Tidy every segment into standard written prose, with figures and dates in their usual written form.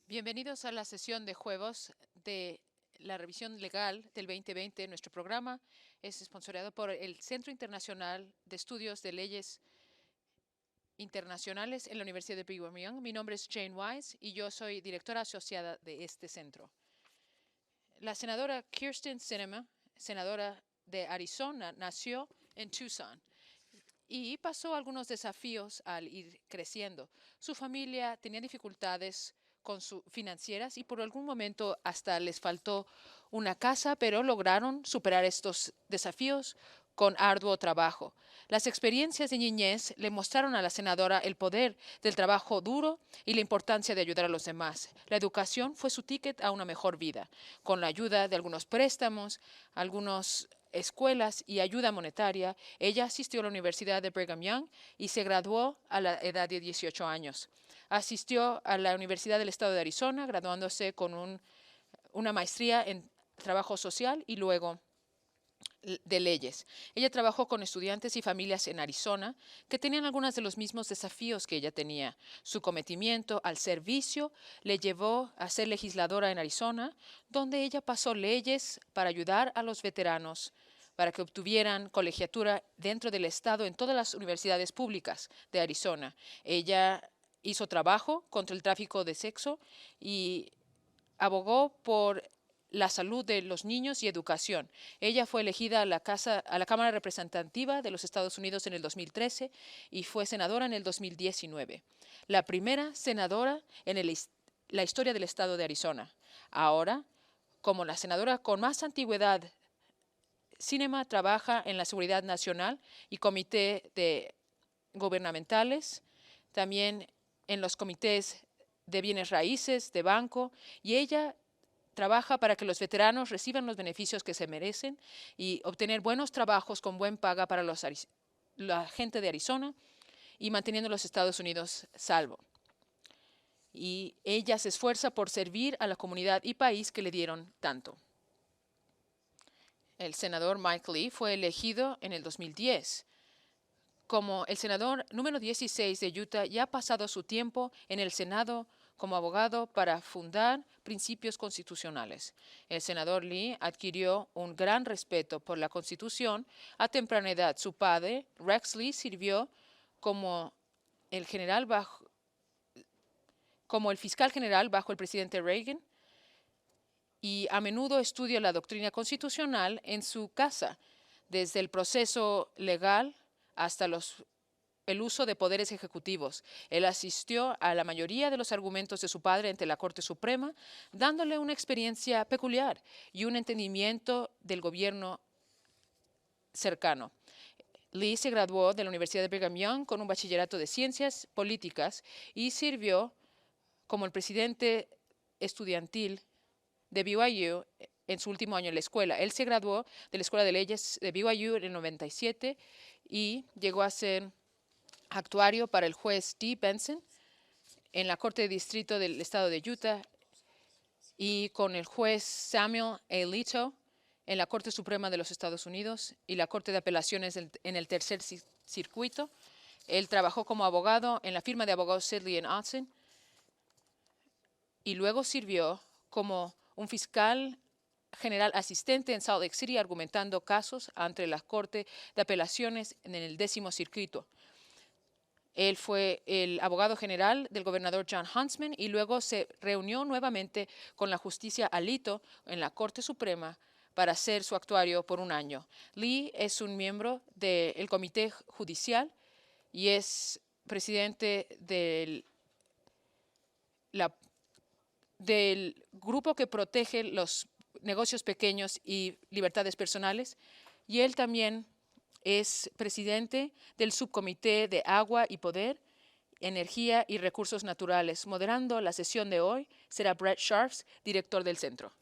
Bienvenidos a la sesión de juegos de la revisión legal del 2020. Nuestro programa es sponsoreado por el Centro Internacional de Estudios de Leyes Internacionales en la Universidad de Brigham Young. Mi nombre es Jane Wise y yo soy directora asociada de este centro. La senadora Kyrsten Sinema, senadora de Arizona, nació en Tucson y pasó algunos desafíos al ir creciendo. Su familia tenía dificultades financieras y por algún momento hasta les faltó una casa, pero lograron superar estos desafíos con arduo trabajo. Las experiencias de niñez le mostraron a la senadora el poder del trabajo duro y la importancia de ayudar a los demás. La educación fue su ticket a una mejor vida. Con la ayuda de algunos préstamos, algunas escuelas y ayuda monetaria, ella asistió a la Universidad de Brigham Young y se graduó a la edad de 18 años. Asistió a la Universidad del Estado de Arizona, graduándose con una maestría en trabajo social y luego de leyes. Ella trabajó con estudiantes y familias en Arizona que tenían algunos de los mismos desafíos que ella tenía. Su cometimiento al servicio le llevó a ser legisladora en Arizona, donde ella pasó leyes para ayudar a los veteranos para que obtuvieran colegiatura dentro del estado en todas las universidades públicas de Arizona. Ella hizo trabajo contra el tráfico de sexo y abogó por la salud de los niños y educación. Ella fue elegida a la Cámara Representativa de los Estados Unidos en el 2013 y fue senadora en el 2019. La primera senadora en la historia del estado de Arizona. Ahora, como la senadora con más antigüedad, Sinema trabaja en la seguridad nacional y comité de gubernamentales, también en los comités de bienes raíces, de banco, y ella trabaja para que los veteranos reciban los beneficios que se merecen y obtener buenos trabajos con buen paga para la gente de Arizona y manteniendo los Estados Unidos salvo. Y ella se esfuerza por servir a la comunidad y país que le dieron tanto. El senador Mike Lee fue elegido en el 2010. Como el senador número 16 de Utah, ya ha pasado su tiempo en el Senado como abogado para fundar principios constitucionales. El senador Lee adquirió un gran respeto por la Constitución a temprana edad. Su padre, Rex Lee, sirvió como el fiscal general bajo el presidente Reagan y a menudo estudia la doctrina constitucional en su casa, desde el proceso legal hasta el uso de poderes ejecutivos. Él asistió a la mayoría de los argumentos de su padre ante la Corte Suprema, dándole una experiencia peculiar y un entendimiento del gobierno cercano. Lee se graduó de la Universidad de Brigham Young con un bachillerato de ciencias políticas y sirvió como el presidente estudiantil de BYU en su último año en la escuela. Él se graduó de la Escuela de Leyes de BYU en el 97 y llegó a ser actuario para el juez Steve Benson en la Corte de Distrito del Estado de Utah y con el juez Samuel Alito en la Corte Suprema de los Estados Unidos y la Corte de Apelaciones en el Tercer Circuito. Él trabajó como abogado en la firma de abogados Sidley Austin y luego sirvió como un fiscal general asistente en Salt Lake City, argumentando casos ante la Corte de Apelaciones en el 10º Circuito. Él fue el abogado general del gobernador Jon Huntsman y luego se reunió nuevamente con la justicia Alito en la Corte Suprema para ser su actuario por un año. Lee es un miembro del Comité Judicial y es presidente del grupo que protege los negocios pequeños y libertades personales, y él también es presidente del subcomité de Agua y Poder, Energía y Recursos Naturales. Moderando la sesión de hoy será Brett Sharps, director del centro.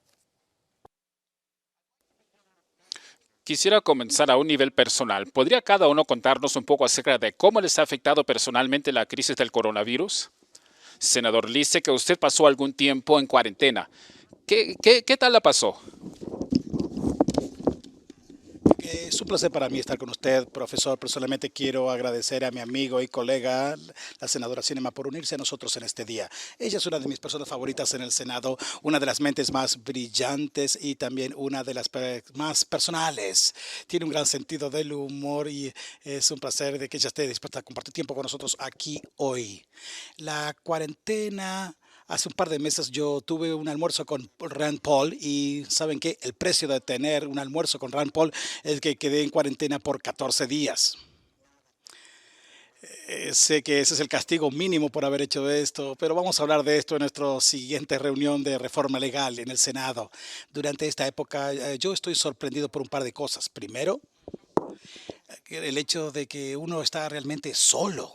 Quisiera comenzar a un nivel personal. ¿Podría cada uno contarnos un poco acerca de cómo les ha afectado personalmente la crisis del coronavirus? Senador Lee, sé que usted pasó algún tiempo en cuarentena. ¿Qué tal la pasó? Es un placer para mí estar con usted, profesor. Personalmente quiero agradecer a mi amigo y colega, la senadora Sinema, por unirse a nosotros en este día. Ella es una de mis personas favoritas en el Senado, una de las mentes más brillantes y también una de las más personales. Tiene un gran sentido del humor y es un placer de que ella esté dispuesta a compartir tiempo con nosotros aquí hoy. La cuarentena. Hace un par de meses yo tuve un almuerzo con Rand Paul y ¿saben qué? El precio de tener un almuerzo con Rand Paul es que quedé en cuarentena por 14 días. Sé que ese es el castigo mínimo por haber hecho esto, pero vamos a hablar de esto en nuestra siguiente reunión de reforma legal en el Senado. Durante esta época yo estoy sorprendido por un par de cosas. Primero, el hecho de que uno está realmente solo,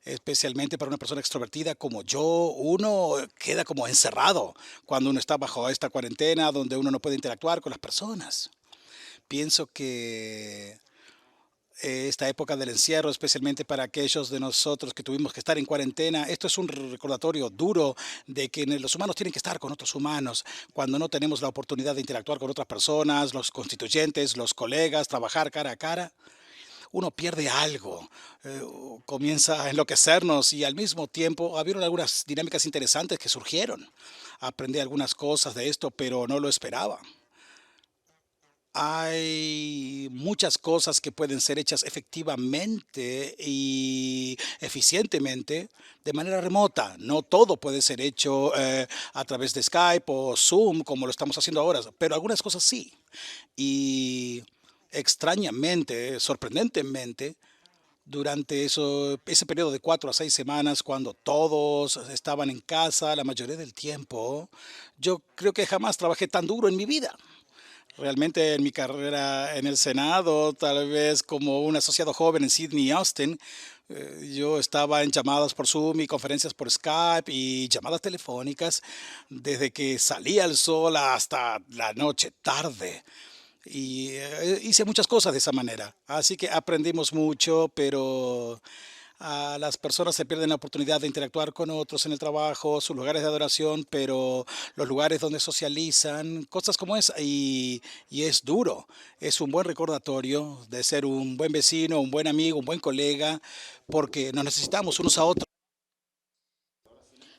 especialmente para una persona extrovertida como yo, uno queda como encerrado cuando uno está bajo esta cuarentena donde uno no puede interactuar con las personas. Pienso que esta época del encierro, especialmente para aquellos de nosotros que tuvimos que estar en cuarentena, esto es un recordatorio duro de que los humanos tienen que estar con otros humanos. Cuando no tenemos la oportunidad de interactuar con otras personas, los constituyentes, los colegas, trabajar cara a cara, uno pierde algo, comienza a enloquecernos y al mismo tiempo habieron algunas dinámicas interesantes que surgieron. Aprendí algunas cosas de esto, pero no lo esperaba. Hay muchas cosas que pueden ser hechas efectivamente y eficientemente de manera remota. No todo puede ser hecho a través de Skype o Zoom como lo estamos haciendo ahora, pero algunas cosas sí. Y extrañamente, sorprendentemente, durante ese periodo de 4 a 6 semanas, cuando todos estaban en casa la mayoría del tiempo, yo creo que jamás trabajé tan duro en mi vida. Realmente en mi carrera en el Senado, tal vez como un asociado joven en Sydney y Austin, yo estaba en llamadas por Zoom y conferencias por Skype y llamadas telefónicas desde que salía el sol hasta la noche tarde. Y hice muchas cosas de esa manera. Así que aprendimos mucho, pero las personas se pierden la oportunidad de interactuar con otros en el trabajo, sus lugares de adoración, pero los lugares donde socializan, cosas como esa. Y es duro. Es un buen recordatorio de ser un buen vecino, un buen amigo, un buen colega, porque nos necesitamos unos a otros.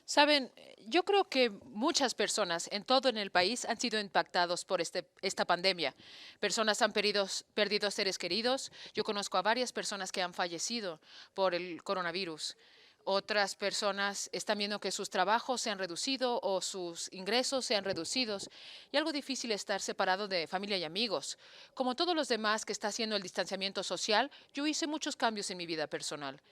Saben, yo creo que muchas personas en todo en el país han sido impactados por esta pandemia. Personas han perdido seres queridos. Yo conozco a varias personas que han fallecido por el coronavirus. Otras personas están viendo que sus trabajos se han reducido o sus ingresos se han reducido. Y algo difícil es estar separado de familia y amigos. Como todos los demás que está haciendo el distanciamiento social, yo hice muchos cambios en mi vida personal.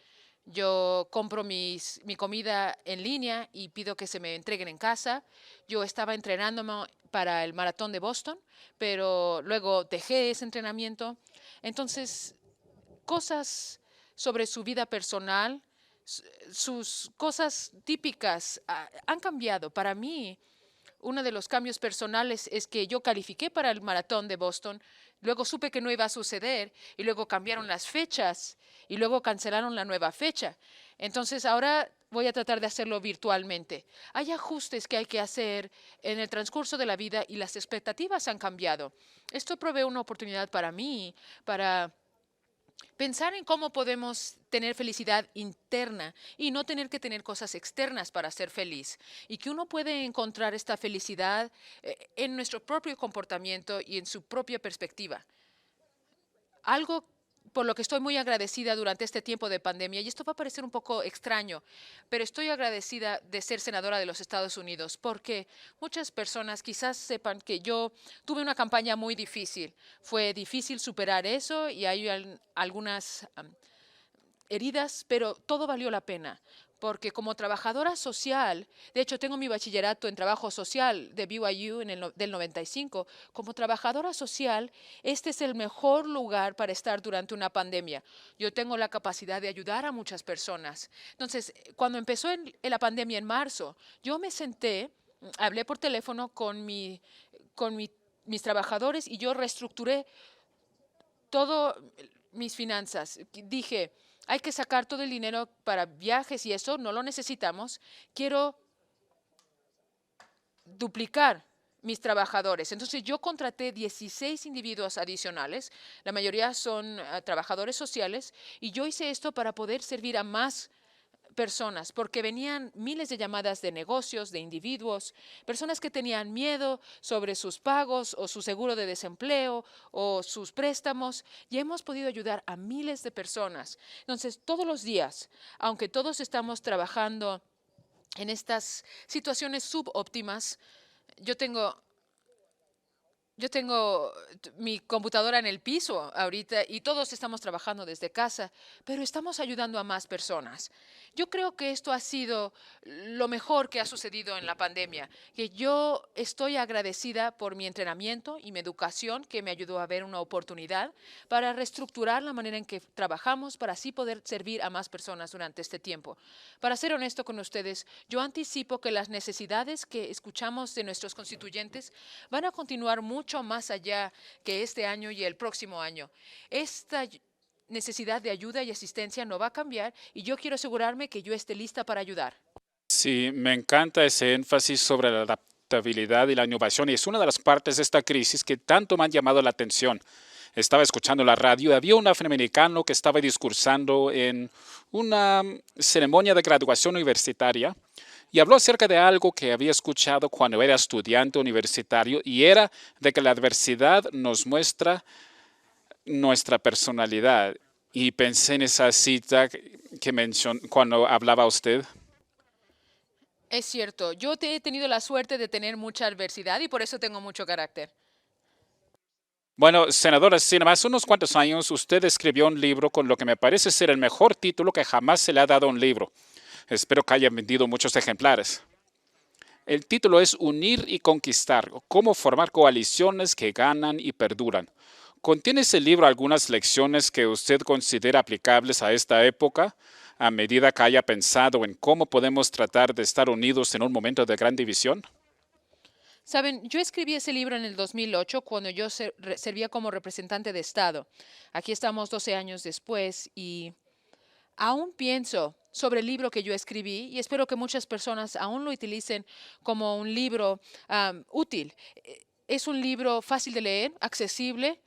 Yo compro mi comida en línea y pido que se me entreguen en casa. Yo estaba entrenándome para el maratón de Boston, pero luego dejé ese entrenamiento. Entonces, cosas sobre su vida personal, sus cosas típicas han cambiado. Para mí, uno de los cambios personales es que yo califiqué para el maratón de Boston, luego supe que no iba a suceder y luego cambiaron las fechas y luego cancelaron la nueva fecha. Entonces ahora voy a tratar de hacerlo virtualmente. Hay ajustes que hay que hacer en el transcurso de la vida y las expectativas han cambiado. Esto provee una oportunidad para mí, para pensar en cómo podemos tener felicidad interna y no tener que tener cosas externas para ser feliz. Y que uno puede encontrar esta felicidad en nuestro propio comportamiento y en su propia perspectiva. Algo por lo que estoy muy agradecida durante este tiempo de pandemia, y esto va a parecer un poco extraño, pero estoy agradecida de ser senadora de los Estados Unidos, porque muchas personas quizás sepan que yo tuve una campaña muy difícil. Fue difícil superar eso y hay algunas heridas, pero todo valió la pena. Porque como trabajadora social, de hecho tengo mi bachillerato en trabajo social de BYU del 95, como trabajadora social, este es el mejor lugar para estar durante una pandemia. Yo tengo la capacidad de ayudar a muchas personas. Entonces, cuando empezó la pandemia en marzo, yo me senté, hablé por teléfono con mis trabajadores y yo reestructuré todo mis finanzas. Dije, hay que sacar todo el dinero para viajes y eso no lo necesitamos. Quiero duplicar mis trabajadores. Entonces yo contraté 16 individuos adicionales, la mayoría son trabajadores sociales, y yo hice esto para poder servir a más personas, porque venían miles de llamadas de negocios, de individuos, personas que tenían miedo sobre sus pagos o su seguro de desempleo o sus préstamos, y hemos podido ayudar a miles de personas. Entonces, todos los días, aunque todos estamos trabajando en estas situaciones subóptimas, yo tengo mi computadora en el piso ahorita y todos estamos trabajando desde casa, pero estamos ayudando a más personas. Yo creo que esto ha sido lo mejor que ha sucedido en la pandemia, que yo estoy agradecida por mi entrenamiento y mi educación, que me ayudó a ver una oportunidad para reestructurar la manera en que trabajamos, para así poder servir a más personas durante este tiempo. Para ser honesto con ustedes, yo anticipo que las necesidades que escuchamos de nuestros constituyentes van a continuar mucho más allá que este año y el próximo año. Esta necesidad de ayuda y asistencia no va a cambiar y yo quiero asegurarme que yo esté lista para ayudar. Sí, me encanta ese énfasis sobre la adaptabilidad y la innovación, y es una de las partes de esta crisis que tanto me han llamado la atención. Estaba escuchando la radio y había un afroamericano que estaba discursando en una ceremonia de graduación universitaria y habló acerca de algo que había escuchado cuando era estudiante universitario, y era de que la adversidad nos muestra nuestra personalidad. Y pensé en esa cita que mencionó cuando hablaba usted. Es cierto, yo he tenido la suerte de tener mucha adversidad y por eso tengo mucho carácter. Bueno, senadora, sin más unos cuantos años usted escribió un libro con lo que me parece ser el mejor título que jamás se le ha dado a un libro. Espero que hayan vendido muchos ejemplares. El título es Unir y Conquistar, cómo formar coaliciones que ganan y perduran. ¿Contiene ese libro algunas lecciones que usted considera aplicables a esta época, a medida que haya pensado en cómo podemos tratar de estar unidos en un momento de gran división? Saben, yo escribí ese libro en el 2008 cuando yo servía como representante de Estado. Aquí estamos 12 años después y aún pienso sobre el libro que yo escribí y espero que muchas personas aún lo utilicen como un libro útil. Es un libro fácil de leer, accesible,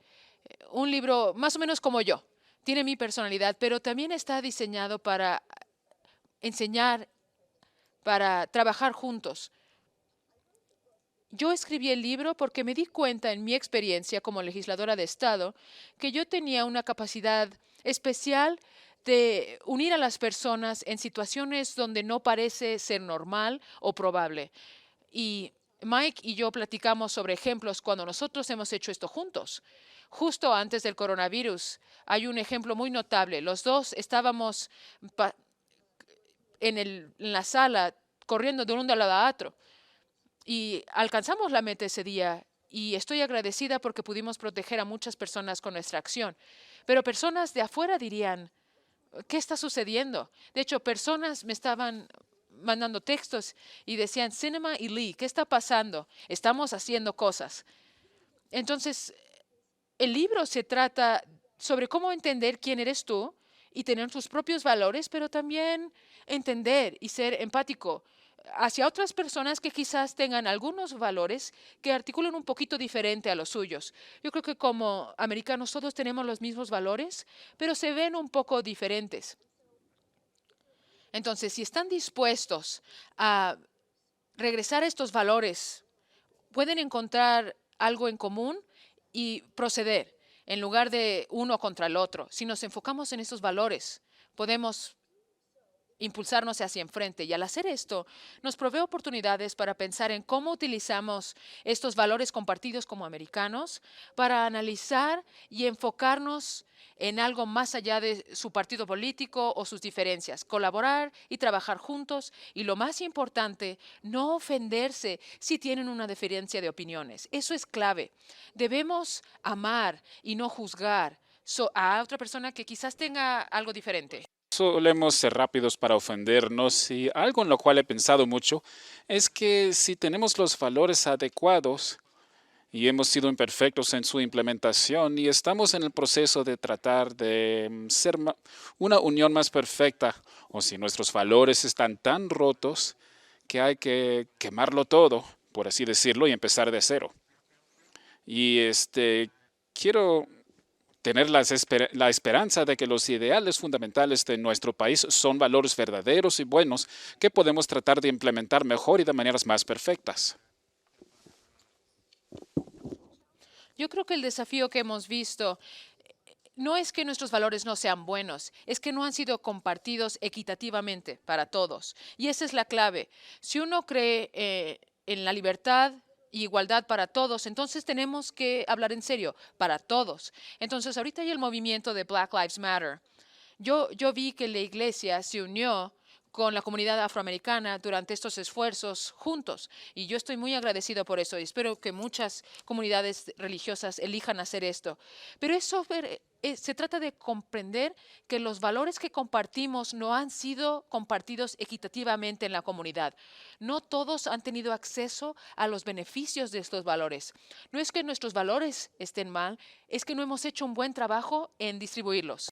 un libro más o menos como yo. Tiene mi personalidad, pero también está diseñado para enseñar, para trabajar juntos. Yo escribí el libro porque me di cuenta en mi experiencia como legisladora de Estado que yo tenía una capacidad especial de unir a las personas en situaciones donde no parece ser normal o probable. Y Mike y yo platicamos sobre ejemplos cuando nosotros hemos hecho esto juntos. Justo antes del coronavirus hay un ejemplo muy notable. Los dos estábamos en la sala corriendo de un lado a otro. Y alcanzamos la meta ese día y estoy agradecida porque pudimos proteger a muchas personas con nuestra acción. Pero personas de afuera dirían, ¿qué está sucediendo? De hecho, personas me estaban mandando textos y decían, Sinema y Lee, ¿qué está pasando? Estamos haciendo cosas. Entonces, el libro se trata sobre cómo entender quién eres tú y tener tus propios valores, pero también entender y ser empático hacia otras personas que quizás tengan algunos valores que articulan un poquito diferente a los suyos. Yo creo que como americanos todos tenemos los mismos valores, pero se ven un poco diferentes. Entonces, si están dispuestos a regresar a estos valores, pueden encontrar algo en común y proceder en lugar de uno contra el otro. Si nos enfocamos en esos valores, podemos impulsarnos hacia enfrente. Y al hacer esto, nos provee oportunidades para pensar en cómo utilizamos estos valores compartidos como americanos para analizar y enfocarnos en algo más allá de su partido político o sus diferencias, colaborar y trabajar juntos y, lo más importante, no ofenderse si tienen una diferencia de opiniones. Eso es clave. Debemos amar y no juzgar a otra persona que quizás tenga algo diferente. Solemos ser rápidos para ofendernos, y algo en lo cual he pensado mucho es que si tenemos los valores adecuados y hemos sido imperfectos en su implementación y estamos en el proceso de tratar de ser una unión más perfecta, o si nuestros valores están tan rotos que hay que quemarlo todo, por así decirlo, y empezar de cero. Y quiero tener la esperanza de que los ideales fundamentales de nuestro país son valores verdaderos y buenos que podemos tratar de implementar mejor y de maneras más perfectas. Yo creo que el desafío que hemos visto no es que nuestros valores no sean buenos, es que no han sido compartidos equitativamente para todos. Y esa es la clave. Si uno cree en la libertad y igualdad para todos, entonces tenemos que hablar en serio, para todos. Entonces, ahorita hay el movimiento de Black Lives Matter. Yo vi que la iglesia se unió con la comunidad afroamericana durante estos esfuerzos juntos. Y yo estoy muy agradecido por eso y espero que muchas comunidades religiosas elijan hacer esto. Pero se trata de comprender que los valores que compartimos no han sido compartidos equitativamente en la comunidad. No todos han tenido acceso a los beneficios de estos valores. No es que nuestros valores estén mal, es que no hemos hecho un buen trabajo en distribuirlos.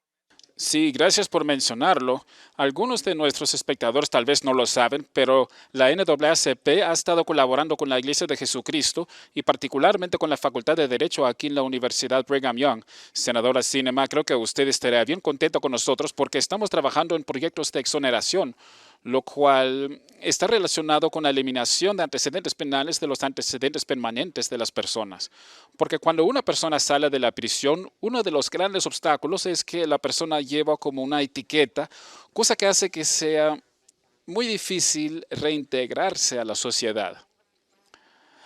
Sí, gracias por mencionarlo. Algunos de nuestros espectadores tal vez no lo saben, pero la NAACP ha estado colaborando con la Iglesia de Jesucristo y particularmente con la Facultad de Derecho aquí en la Universidad Brigham Young. Senadora Sinema, creo que usted estaría bien contento con nosotros porque estamos trabajando en proyectos de exoneración, lo cual está relacionado con la eliminación de antecedentes penales de los antecedentes permanentes de las personas. Porque cuando una persona sale de la prisión, uno de los grandes obstáculos es que la persona lleva como una etiqueta, cosa que hace que sea muy difícil reintegrarse a la sociedad.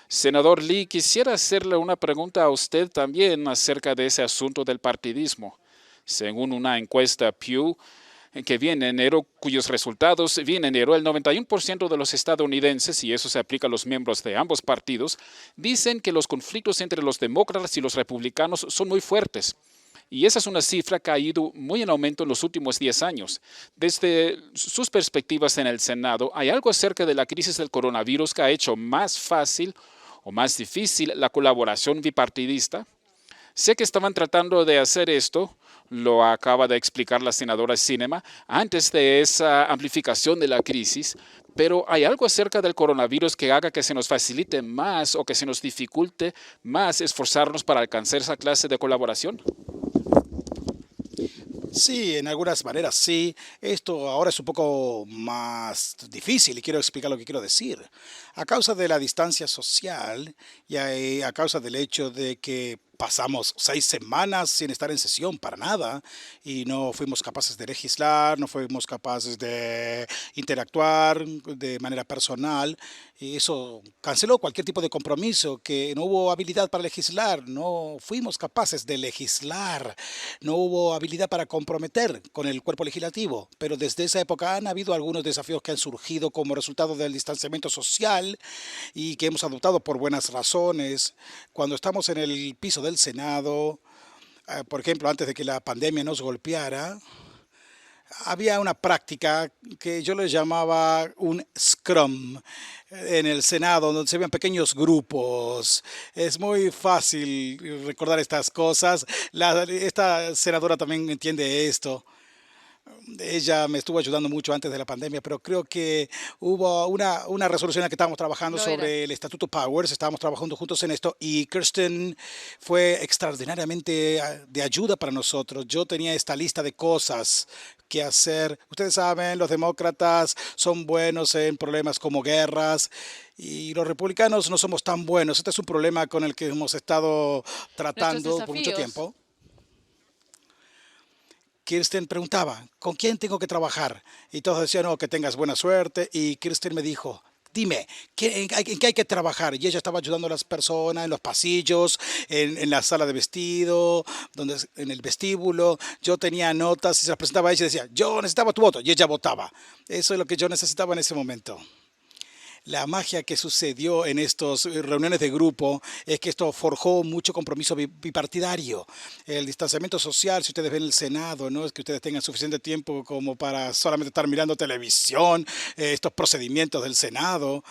Senador Lee, quisiera hacerle una pregunta a usted también acerca de ese asunto del partidismo. Según una encuesta Pew, que viene en enero, cuyos resultados viene en enero, el 91% de los estadounidenses, y eso se aplica a los miembros de ambos partidos, dicen que los conflictos entre los demócratas y los republicanos son muy fuertes. Y esa es una cifra que ha ido muy en aumento en los últimos 10 años. Desde sus perspectivas en el Senado, ¿hay algo acerca de la crisis del coronavirus que ha hecho más fácil o más difícil la colaboración bipartidista? Sé que estaban tratando de hacer esto, lo acaba de explicar la senadora Sinema, antes de esa amplificación de la crisis, pero ¿hay algo acerca del coronavirus que haga que se nos facilite más o que se nos dificulte más esforzarnos para alcanzar esa clase de colaboración? Sí, en algunas maneras sí. Esto ahora es un poco más difícil y quiero explicar lo que quiero decir. A causa de la distancia social y a causa del hecho de que pasamos 6 semanas sin estar en sesión para nada y no fuimos capaces de legislar, no fuimos capaces de interactuar de manera personal y eso canceló cualquier tipo de compromiso, que no hubo habilidad para legislar, no fuimos capaces de legislar, no hubo habilidad para comprometer con el cuerpo legislativo, pero desde esa época han habido algunos desafíos que han surgido como resultado del distanciamiento social y que hemos adoptado por buenas razones. Cuando estamos en el piso del Senado, por ejemplo, antes de que la pandemia nos golpeara, había una práctica que yo le llamaba un scrum en el Senado, donde se veían pequeños grupos. Es muy fácil recordar estas cosas. Esta senadora también entiende esto. Ella me estuvo ayudando mucho antes de la pandemia, pero creo que hubo una resolución en la que estábamos trabajando sobre el Estatuto Powers, estábamos trabajando juntos en esto y Kirsten fue extraordinariamente de ayuda para nosotros. Yo tenía esta lista de cosas que hacer. Ustedes saben, los demócratas son buenos en problemas como guerras y los republicanos no somos tan buenos. Este es un problema con el que hemos estado tratando por mucho tiempo. Kirsten preguntaba, ¿con quién tengo que trabajar? Y todos decían, no, que tengas buena suerte. Y Kirsten me dijo, dime, ¿en qué hay que trabajar? Y ella estaba ayudando a las personas en los pasillos, en la sala de vestido, en el vestíbulo. Yo tenía notas y se las presentaba a ella y decía, yo necesitaba tu voto. Y ella votaba. Eso es lo que yo necesitaba en ese momento. La magia que sucedió en estas reuniones de grupo es que esto forjó mucho compromiso bipartidario. El distanciamiento social, si ustedes ven el Senado, no es que ustedes tengan suficiente tiempo como para solamente estar mirando televisión, estos procedimientos del Senado.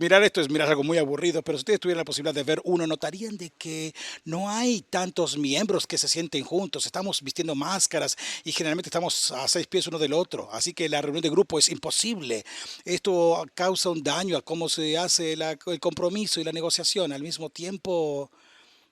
Mirar esto es mirar algo muy aburrido, pero si ustedes tuvieran la posibilidad de ver uno, notarían de que no hay tantos miembros que se sienten juntos. Estamos vistiendo máscaras y generalmente estamos a 6 pies uno del otro. Así que la reunión de grupo es imposible. Esto causa causa un daño a cómo se hace el compromiso y la negociación. Al mismo tiempo,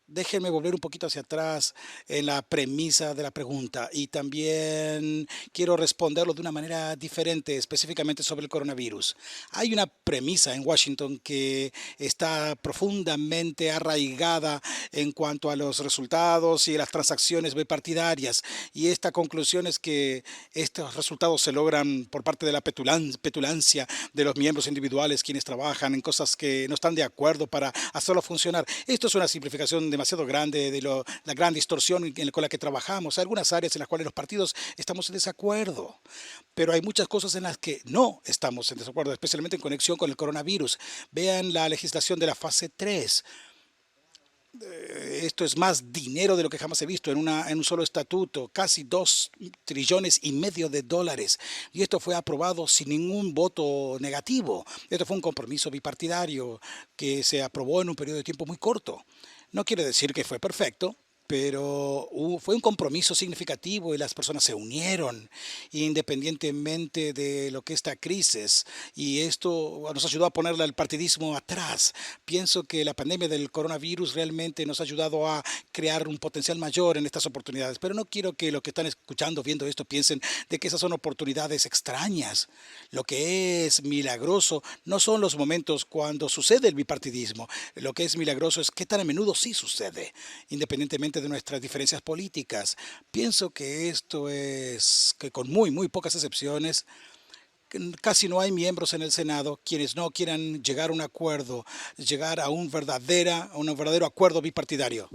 déjenme volver un poquito hacia atrás en la premisa de la pregunta y también quiero responderlo de una manera diferente, específicamente sobre el coronavirus. Hay una premisa en Washington que está profundamente arraigada en cuanto a los resultados y las transacciones bipartidarias, y esta conclusión es que estos resultados se logran por parte de la petulancia de los miembros individuales quienes trabajan en cosas que no están de acuerdo para hacerlo funcionar. Esto es una simplificación demasiado grande de la gran distorsión con la que trabajamos. Hay algunas áreas en las cuales los partidos estamos en desacuerdo, pero hay muchas cosas en las que no estamos en desacuerdo, especialmente en conexión con el coronavirus. Vean la legislación de la fase 3. Esto es más dinero de lo que jamás he visto en un solo estatuto, casi 2,5 trillones de dólares. Y esto fue aprobado sin ningún voto negativo. Esto fue un compromiso bipartidario que se aprobó en un periodo de tiempo muy corto. No quiere decir que fue perfecto, pero fue un compromiso significativo y las personas se unieron independientemente de lo que esta crisis, y esto nos ayudó a ponerle el partidismo atrás. Pienso que la pandemia del coronavirus realmente nos ha ayudado a crear un potencial mayor en estas oportunidades, pero no quiero que los que están escuchando, viendo esto, piensen de que esas son oportunidades extrañas. Lo que es milagroso no son los momentos cuando sucede el bipartidismo. Lo que es milagroso es qué tan a menudo sí sucede, independientemente de nuestras diferencias políticas. Pienso que esto es que con muy pocas excepciones, casi no hay miembros en el Senado quienes no quieran llegar a un acuerdo, llegar a un verdadero acuerdo bipartidario.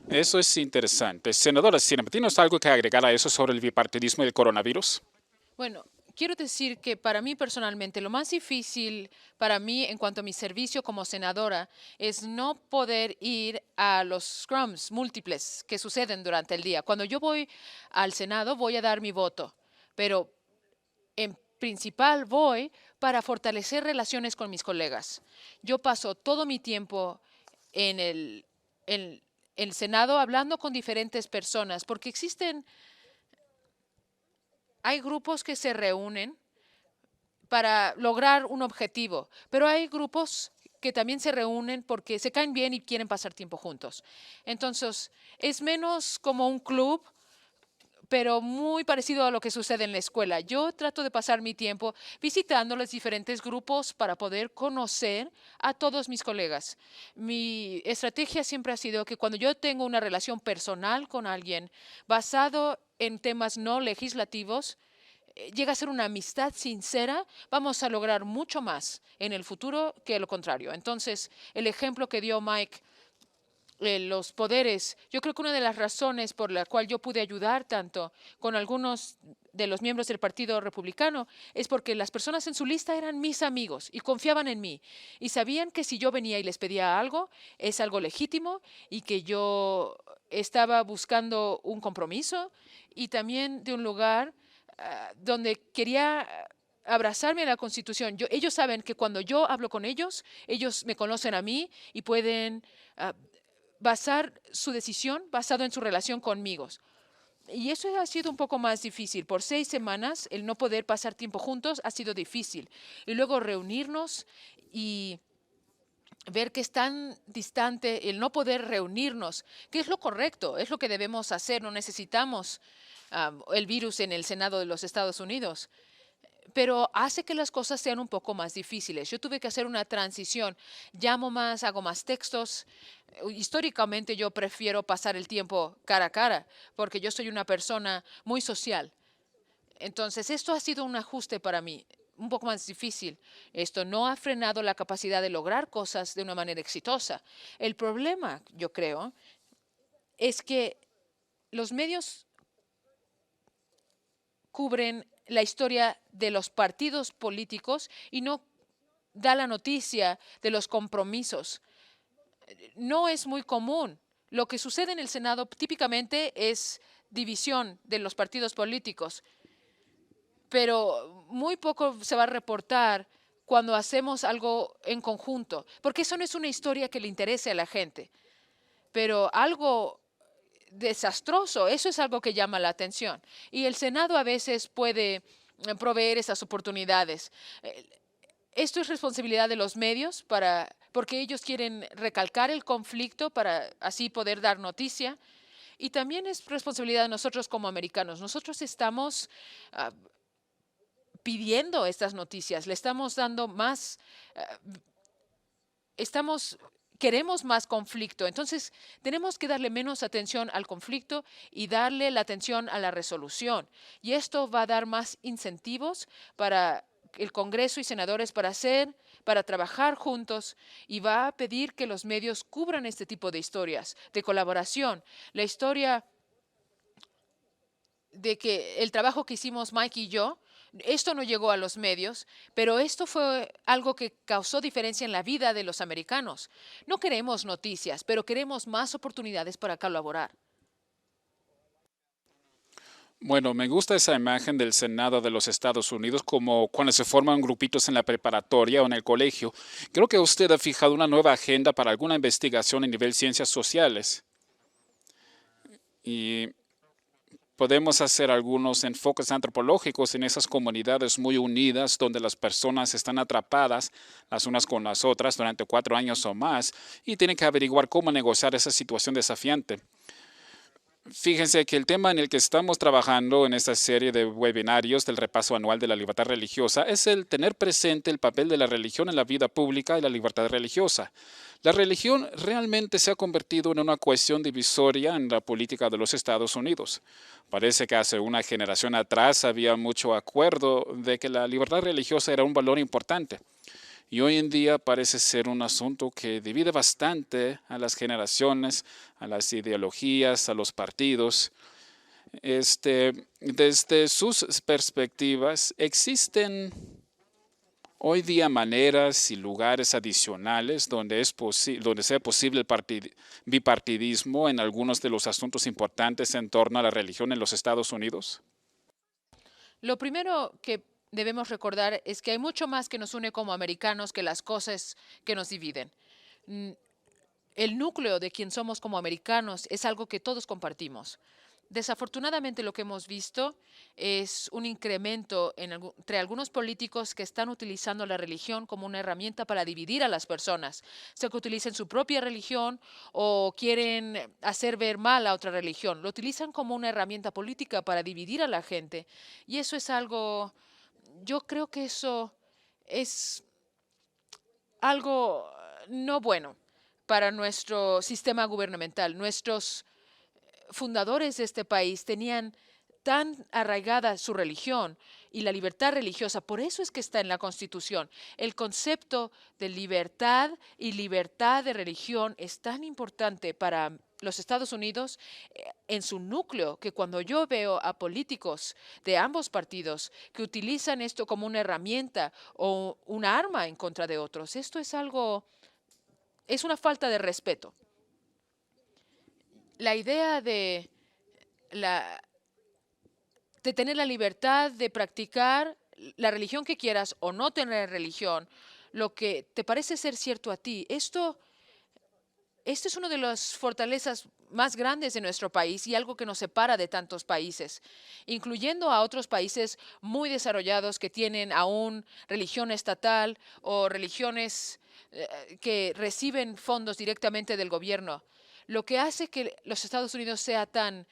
Eso es interesante. Senadora Sinema, ¿tienes algo que agregar a eso sobre el bipartidismo y el coronavirus? Bueno, quiero decir que para mí personalmente lo más difícil para mí en cuanto a mi servicio como senadora es no poder ir a los scrums múltiples que suceden durante el día. Cuando yo voy al Senado voy a dar mi voto, pero en principal voy para fortalecer relaciones con mis colegas. Yo paso todo mi tiempo en el Senado hablando con diferentes personas porque hay grupos que se reúnen para lograr un objetivo, pero hay grupos que también se reúnen porque se caen bien y quieren pasar tiempo juntos. Entonces, es menos como un club, pero muy parecido a lo que sucede en la escuela. Yo trato de pasar mi tiempo visitando los diferentes grupos para poder conocer a todos mis colegas. Mi estrategia siempre ha sido que cuando yo tengo una relación personal con alguien basado en temas no legislativos, llega a ser una amistad sincera, vamos a lograr mucho más en el futuro que lo contrario. Entonces, el ejemplo que dio Mike, los poderes, yo creo que una de las razones por la cual yo pude ayudar tanto con algunos de los miembros del Partido Republicano es porque las personas en su lista eran mis amigos y confiaban en mí y sabían que si yo venía y les pedía algo, es algo legítimo y que yo estaba buscando un compromiso y también de un lugar donde quería abrazarme a la Constitución. Ellos saben que cuando yo hablo con ellos, ellos me conocen a mí y pueden basar su decisión basado en su relación conmigo. Y eso ha sido un poco más difícil. Por 6 semanas, el no poder pasar tiempo juntos ha sido difícil. Y luego reunirnos y ver que es tan distante el no poder reunirnos, que es lo correcto, es lo que debemos hacer. No necesitamos el virus en el Senado de los Estados Unidos, pero hace que las cosas sean un poco más difíciles. Yo tuve que hacer una transición, llamo más, hago más textos. Históricamente yo prefiero pasar el tiempo cara a cara, porque yo soy una persona muy social. Entonces, esto ha sido un ajuste para mí, un poco más difícil. Esto no ha frenado la capacidad de lograr cosas de una manera exitosa. El problema, yo creo, es que los medios cubren la historia de los partidos políticos y no da la noticia de los compromisos. No es muy común. Lo que sucede en el Senado típicamente es división de los partidos políticos, pero muy poco se va a reportar cuando hacemos algo en conjunto, porque eso no es una historia que le interese a la gente, pero algo desastroso, eso es algo que llama la atención. Y el Senado a veces puede proveer esas oportunidades. Esto es responsabilidad de los medios porque ellos quieren recalcar el conflicto para así poder dar noticia. Y también es responsabilidad de nosotros como americanos. Nosotros estamos pidiendo estas noticias, le estamos dando más, queremos más conflicto. Entonces, tenemos que darle menos atención al conflicto y darle la atención a la resolución. Y esto va a dar más incentivos para el Congreso y senadores para trabajar juntos, y va a pedir que los medios cubran este tipo de historias de colaboración. La historia de que el trabajo que hicimos Mike y yo, esto no llegó a los medios, pero esto fue algo que causó diferencia en la vida de los americanos. No queremos noticias, pero queremos más oportunidades para colaborar. Bueno, me gusta esa imagen del Senado de los Estados Unidos como cuando se forman grupitos en la preparatoria o en el colegio. Creo que usted ha fijado una nueva agenda para alguna investigación a nivel ciencias sociales. Y podemos hacer algunos enfoques antropológicos en esas comunidades muy unidas donde las personas están atrapadas las unas con las otras durante 4 años o más y tienen que averiguar cómo negociar esa situación desafiante. Fíjense que el tema en el que estamos trabajando en esta serie de webinarios del repaso anual de la libertad religiosa es el tener presente el papel de la religión en la vida pública y la libertad religiosa. La religión realmente se ha convertido en una cuestión divisoria en la política de los Estados Unidos. Parece que hace una generación atrás había mucho acuerdo de que la libertad religiosa era un valor importante. Y hoy en día parece ser un asunto que divide bastante a las generaciones, a las ideologías, a los partidos. Desde sus perspectivas, ¿existen hoy día maneras y lugares adicionales donde sea posible el bipartidismo en algunos de los asuntos importantes en torno a la religión en los Estados Unidos? Lo primero que debemos recordar es que hay mucho más que nos une como americanos que las cosas que nos dividen. El núcleo de quien somos como americanos es algo que todos compartimos. Desafortunadamente, lo que hemos visto es un incremento entre algunos políticos que están utilizando la religión como una herramienta para dividir a las personas, sea que utilicen su propia religión o quieren hacer ver mal a otra religión. Lo utilizan como una herramienta política para dividir a la gente. Y eso es algo, yo creo que eso es algo no bueno para nuestro sistema gubernamental. Nuestros fundadores de este país tenían tan arraigada su religión y la libertad religiosa. Por eso es que está en la Constitución. El concepto de libertad y libertad de religión es tan importante para los Estados Unidos en su núcleo, que cuando yo veo a políticos de ambos partidos que utilizan esto como una herramienta o un arma en contra de otros, esto es es una falta de respeto. La idea de tener la libertad de practicar la religión que quieras o no tener religión, lo que te parece ser cierto a ti, esto es una de las fortalezas más grandes de nuestro país y algo que nos separa de tantos países, incluyendo a otros países muy desarrollados que tienen aún religión estatal o religiones que reciben fondos directamente del gobierno. Lo que hace que los Estados Unidos sea tan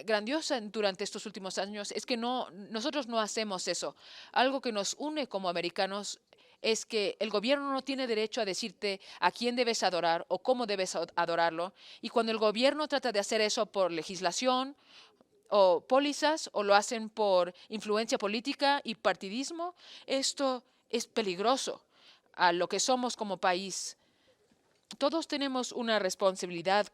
grandiosa durante estos últimos años es que nosotros no hacemos eso. Algo que nos une como americanos es que el gobierno no tiene derecho a decirte a quién debes adorar o cómo debes adorarlo. Y cuando el gobierno trata de hacer eso por legislación o pólizas o lo hacen por influencia política y partidismo, esto es peligroso a lo que somos como país. Todos tenemos una responsabilidad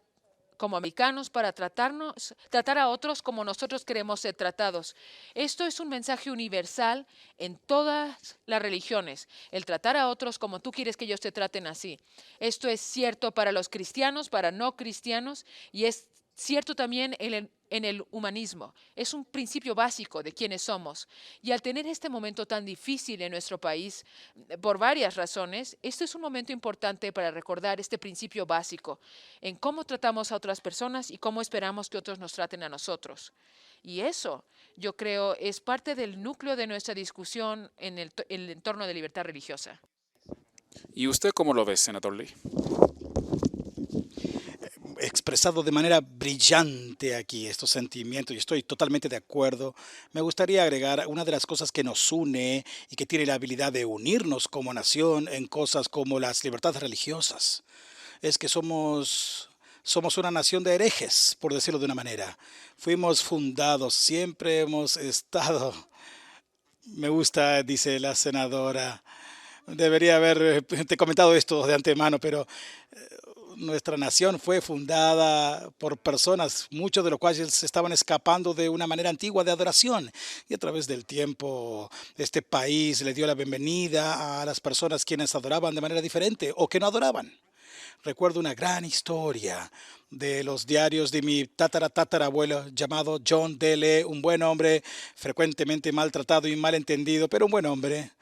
como americanos para tratar a otros como nosotros queremos ser tratados. Esto es un mensaje universal en todas las religiones, el tratar a otros como tú quieres que ellos te traten así. Esto es cierto para los cristianos, para no cristianos, y es cierto también en el humanismo. Es un principio básico de quiénes somos. Y al tener este momento tan difícil en nuestro país, por varias razones, esto es un momento importante para recordar este principio básico en cómo tratamos a otras personas y cómo esperamos que otros nos traten a nosotros. Y eso yo creo, es parte del núcleo de nuestra discusión en el entorno de libertad religiosa. ¿Y usted cómo lo ve, senador Lee? Expresado de manera brillante aquí estos sentimientos y estoy totalmente de acuerdo. Me gustaría agregar una de las cosas que nos une y que tiene la habilidad de unirnos como nación en cosas como las libertades religiosas. Es que somos una nación de herejes, por decirlo de una manera. Fuimos fundados, siempre hemos estado. Me gusta, dice la senadora. Debería haberte comentado esto de antemano, pero nuestra nación fue fundada por personas, muchos de los cuales se estaban escapando de una manera antigua de adoración. Y a través del tiempo, este país le dio la bienvenida a las personas quienes adoraban de manera diferente o que no adoraban. Recuerdo una gran historia de los diarios de mi tatarabuelo llamado John D. un buen hombre, frecuentemente maltratado y malentendido, pero un buen hombre.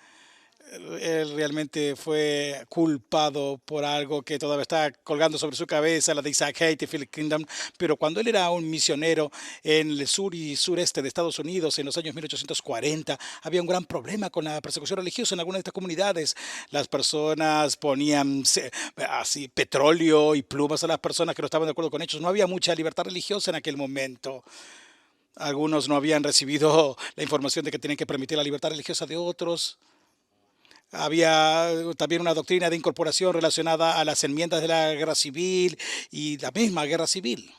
Él realmente fue culpado por algo que todavía está colgando sobre su cabeza, la de Isaac Hayes Kingdom, pero cuando él era un misionero en el sur y sureste de Estados Unidos en los años 1840, había un gran problema con la persecución religiosa en algunas de estas comunidades. Las personas ponían así petróleo y plumas a las personas que no estaban de acuerdo con ellos. No había mucha libertad religiosa en aquel momento. Algunos no habían recibido la información de que tenían que permitir la libertad religiosa de otros. Había también una doctrina de incorporación relacionada a las enmiendas de la guerra civil y la misma guerra civil.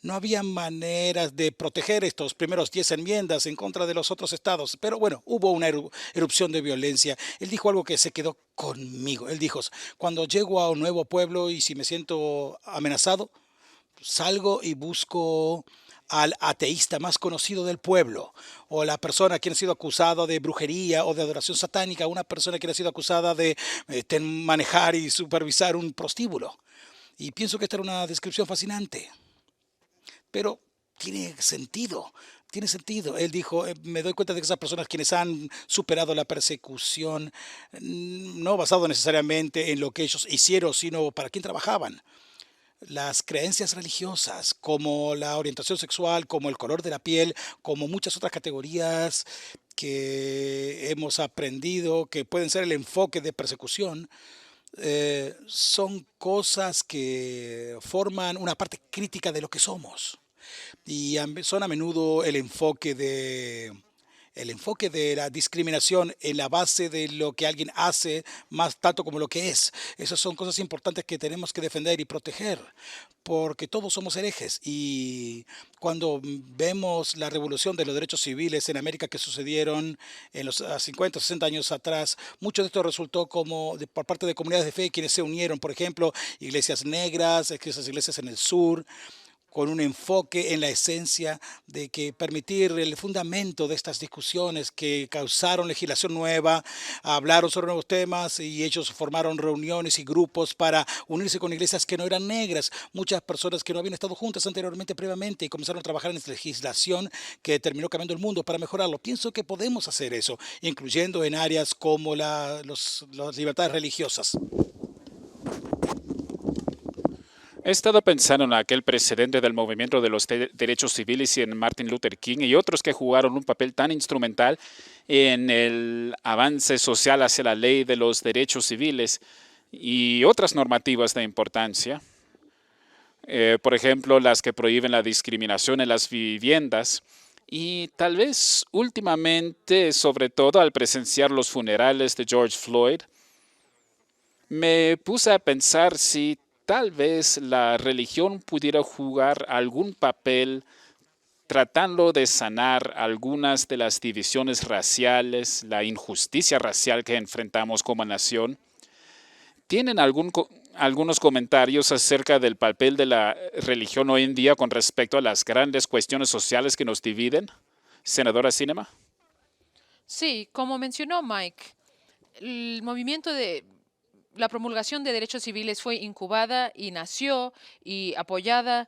No había maneras de proteger estos primeros 10 enmiendas en contra de los otros estados. Pero bueno, hubo una erupción de violencia. Él dijo algo que se quedó conmigo. Él dijo, cuando llego a un nuevo pueblo y si me siento amenazado, salgo y busco al ateísta más conocido del pueblo, o la persona que ha sido acusada de brujería o de adoración satánica, una persona que ha sido acusada de manejar y supervisar un prostíbulo. Y pienso que esta era una descripción fascinante, pero tiene sentido. Tiene sentido. Él dijo, me doy cuenta de que esas personas quienes han superado la persecución, no basado necesariamente en lo que ellos hicieron, sino para quién trabajaban. Las creencias religiosas, como la orientación sexual, como el color de la piel, como muchas otras categorías que hemos aprendido que pueden ser el enfoque de persecución, son cosas que forman una parte crítica de lo que somos y son a menudo el enfoque de la discriminación en la base de lo que alguien hace, más tanto como lo que es. Esas son cosas importantes que tenemos que defender y proteger, porque todos somos herejes. Y cuando vemos la revolución de los derechos civiles en América que sucedieron en los 50 o 60 años atrás, mucho de esto resultó por parte de comunidades de fe quienes se unieron, por ejemplo, iglesias negras, esas iglesias en el sur, con un enfoque en la esencia de que permitir el fundamento de estas discusiones que causaron legislación nueva, hablaron sobre nuevos temas y ellos formaron reuniones y grupos para unirse con iglesias que no eran negras, muchas personas que no habían estado juntas anteriormente, previamente, y comenzaron a trabajar en esta legislación que terminó cambiando el mundo para mejorarlo. Pienso que podemos hacer eso, incluyendo en áreas como las libertades religiosas. He estado pensando en aquel precedente del movimiento de los derechos civiles y en Martin Luther King y otros que jugaron un papel tan instrumental en el avance social hacia la ley de los derechos civiles y otras normativas de importancia. Por ejemplo, las que prohíben la discriminación en las viviendas. Y tal vez últimamente, sobre todo al presenciar los funerales de George Floyd, me puse a pensar si tal vez la religión pudiera jugar algún papel tratando de sanar algunas de las divisiones raciales, la injusticia racial que enfrentamos como nación. ¿Tienen algunos comentarios acerca del papel de la religión hoy en día con respecto a las grandes cuestiones sociales que nos dividen? Senadora Sinema. Sí, como mencionó Mike, el movimiento de la promulgación de derechos civiles fue incubada y nació y apoyada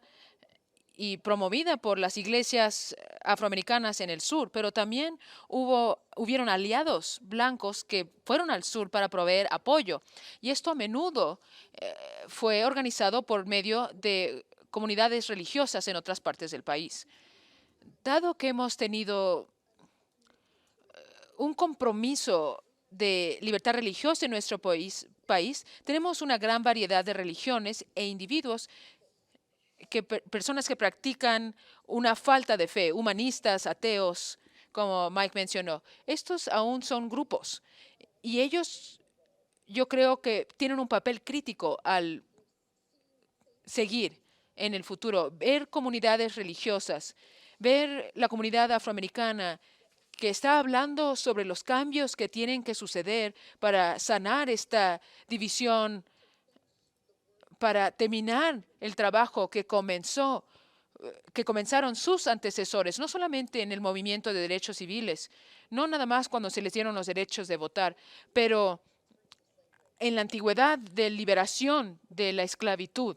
y promovida por las iglesias afroamericanas en el sur, pero también hubieron aliados blancos que fueron al sur para proveer apoyo. Y esto a menudo fue organizado por medio de comunidades religiosas en otras partes del país. Dado que hemos tenido un compromiso de libertad religiosa en nuestro país, tenemos una gran variedad de religiones e individuos, personas que practican una falta de fe, humanistas, ateos, como Mike mencionó. Estos aún son grupos y ellos, yo creo que tienen un papel crítico al seguir en el futuro, ver comunidades religiosas, ver la comunidad afroamericana que está hablando sobre los cambios que tienen que suceder para sanar esta división, para terminar el trabajo que comenzaron sus antecesores, no solamente en el movimiento de derechos civiles, no nada más cuando se les dieron los derechos de votar, pero en la antigüedad de liberación de la esclavitud.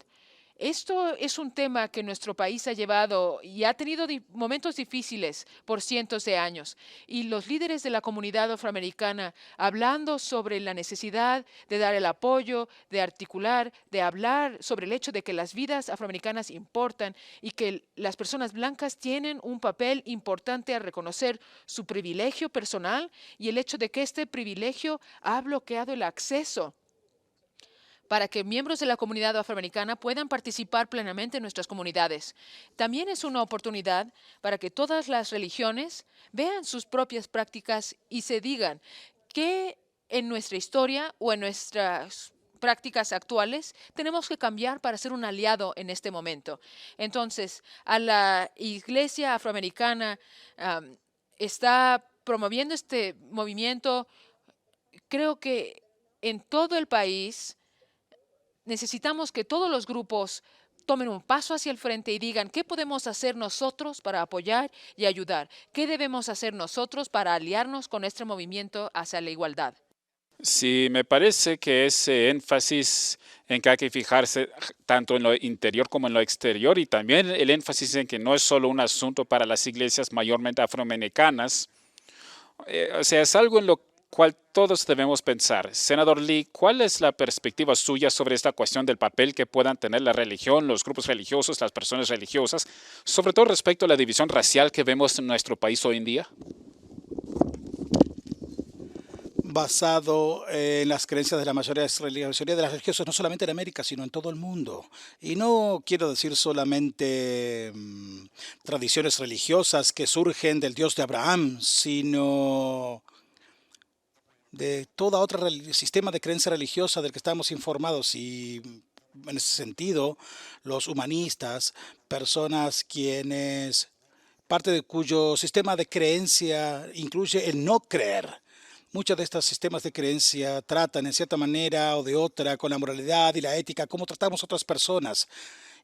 Esto es un tema que nuestro país ha llevado y ha tenido momentos difíciles por cientos de años. Y los líderes de la comunidad afroamericana hablando sobre la necesidad de dar el apoyo, de articular, de hablar sobre el hecho de que las vidas afroamericanas importan y que las personas blancas tienen un papel importante a reconocer su privilegio personal y el hecho de que este privilegio ha bloqueado el acceso para que miembros de la comunidad afroamericana puedan participar plenamente en nuestras comunidades. También es una oportunidad para que todas las religiones vean sus propias prácticas y se digan que en nuestra historia o en nuestras prácticas actuales tenemos que cambiar para ser un aliado en este momento. Entonces, a la Iglesia Afroamericana está promoviendo este movimiento. Creo que en todo el país necesitamos que todos los grupos tomen un paso hacia el frente y digan qué podemos hacer nosotros para apoyar y ayudar, qué debemos hacer nosotros para aliarnos con este movimiento hacia la igualdad. Sí, me parece que ese énfasis en que hay que fijarse tanto en lo interior como en lo exterior y también el énfasis en que no es solo un asunto para las iglesias mayormente afroamericanas, o sea, es algo en lo cual todos debemos pensar. Senador Lee, ¿cuál es la perspectiva suya sobre esta cuestión del papel que puedan tener la religión, los grupos religiosos, las personas religiosas, sobre todo respecto a la división racial que vemos en nuestro país hoy en día? Basado en las creencias de la mayoría de las religiosas, no solamente en América, sino en todo el mundo. Y no quiero decir solamente tradiciones religiosas que surgen del Dios de Abraham, sino de toda otra sistema de creencia religiosa del que estamos informados. Y en ese sentido, los humanistas, personas quienes, parte de cuyo sistema de creencia incluye el no creer. Muchos de estos sistemas de creencia tratan en cierta manera o de otra con la moralidad y la ética, cómo tratamos a otras personas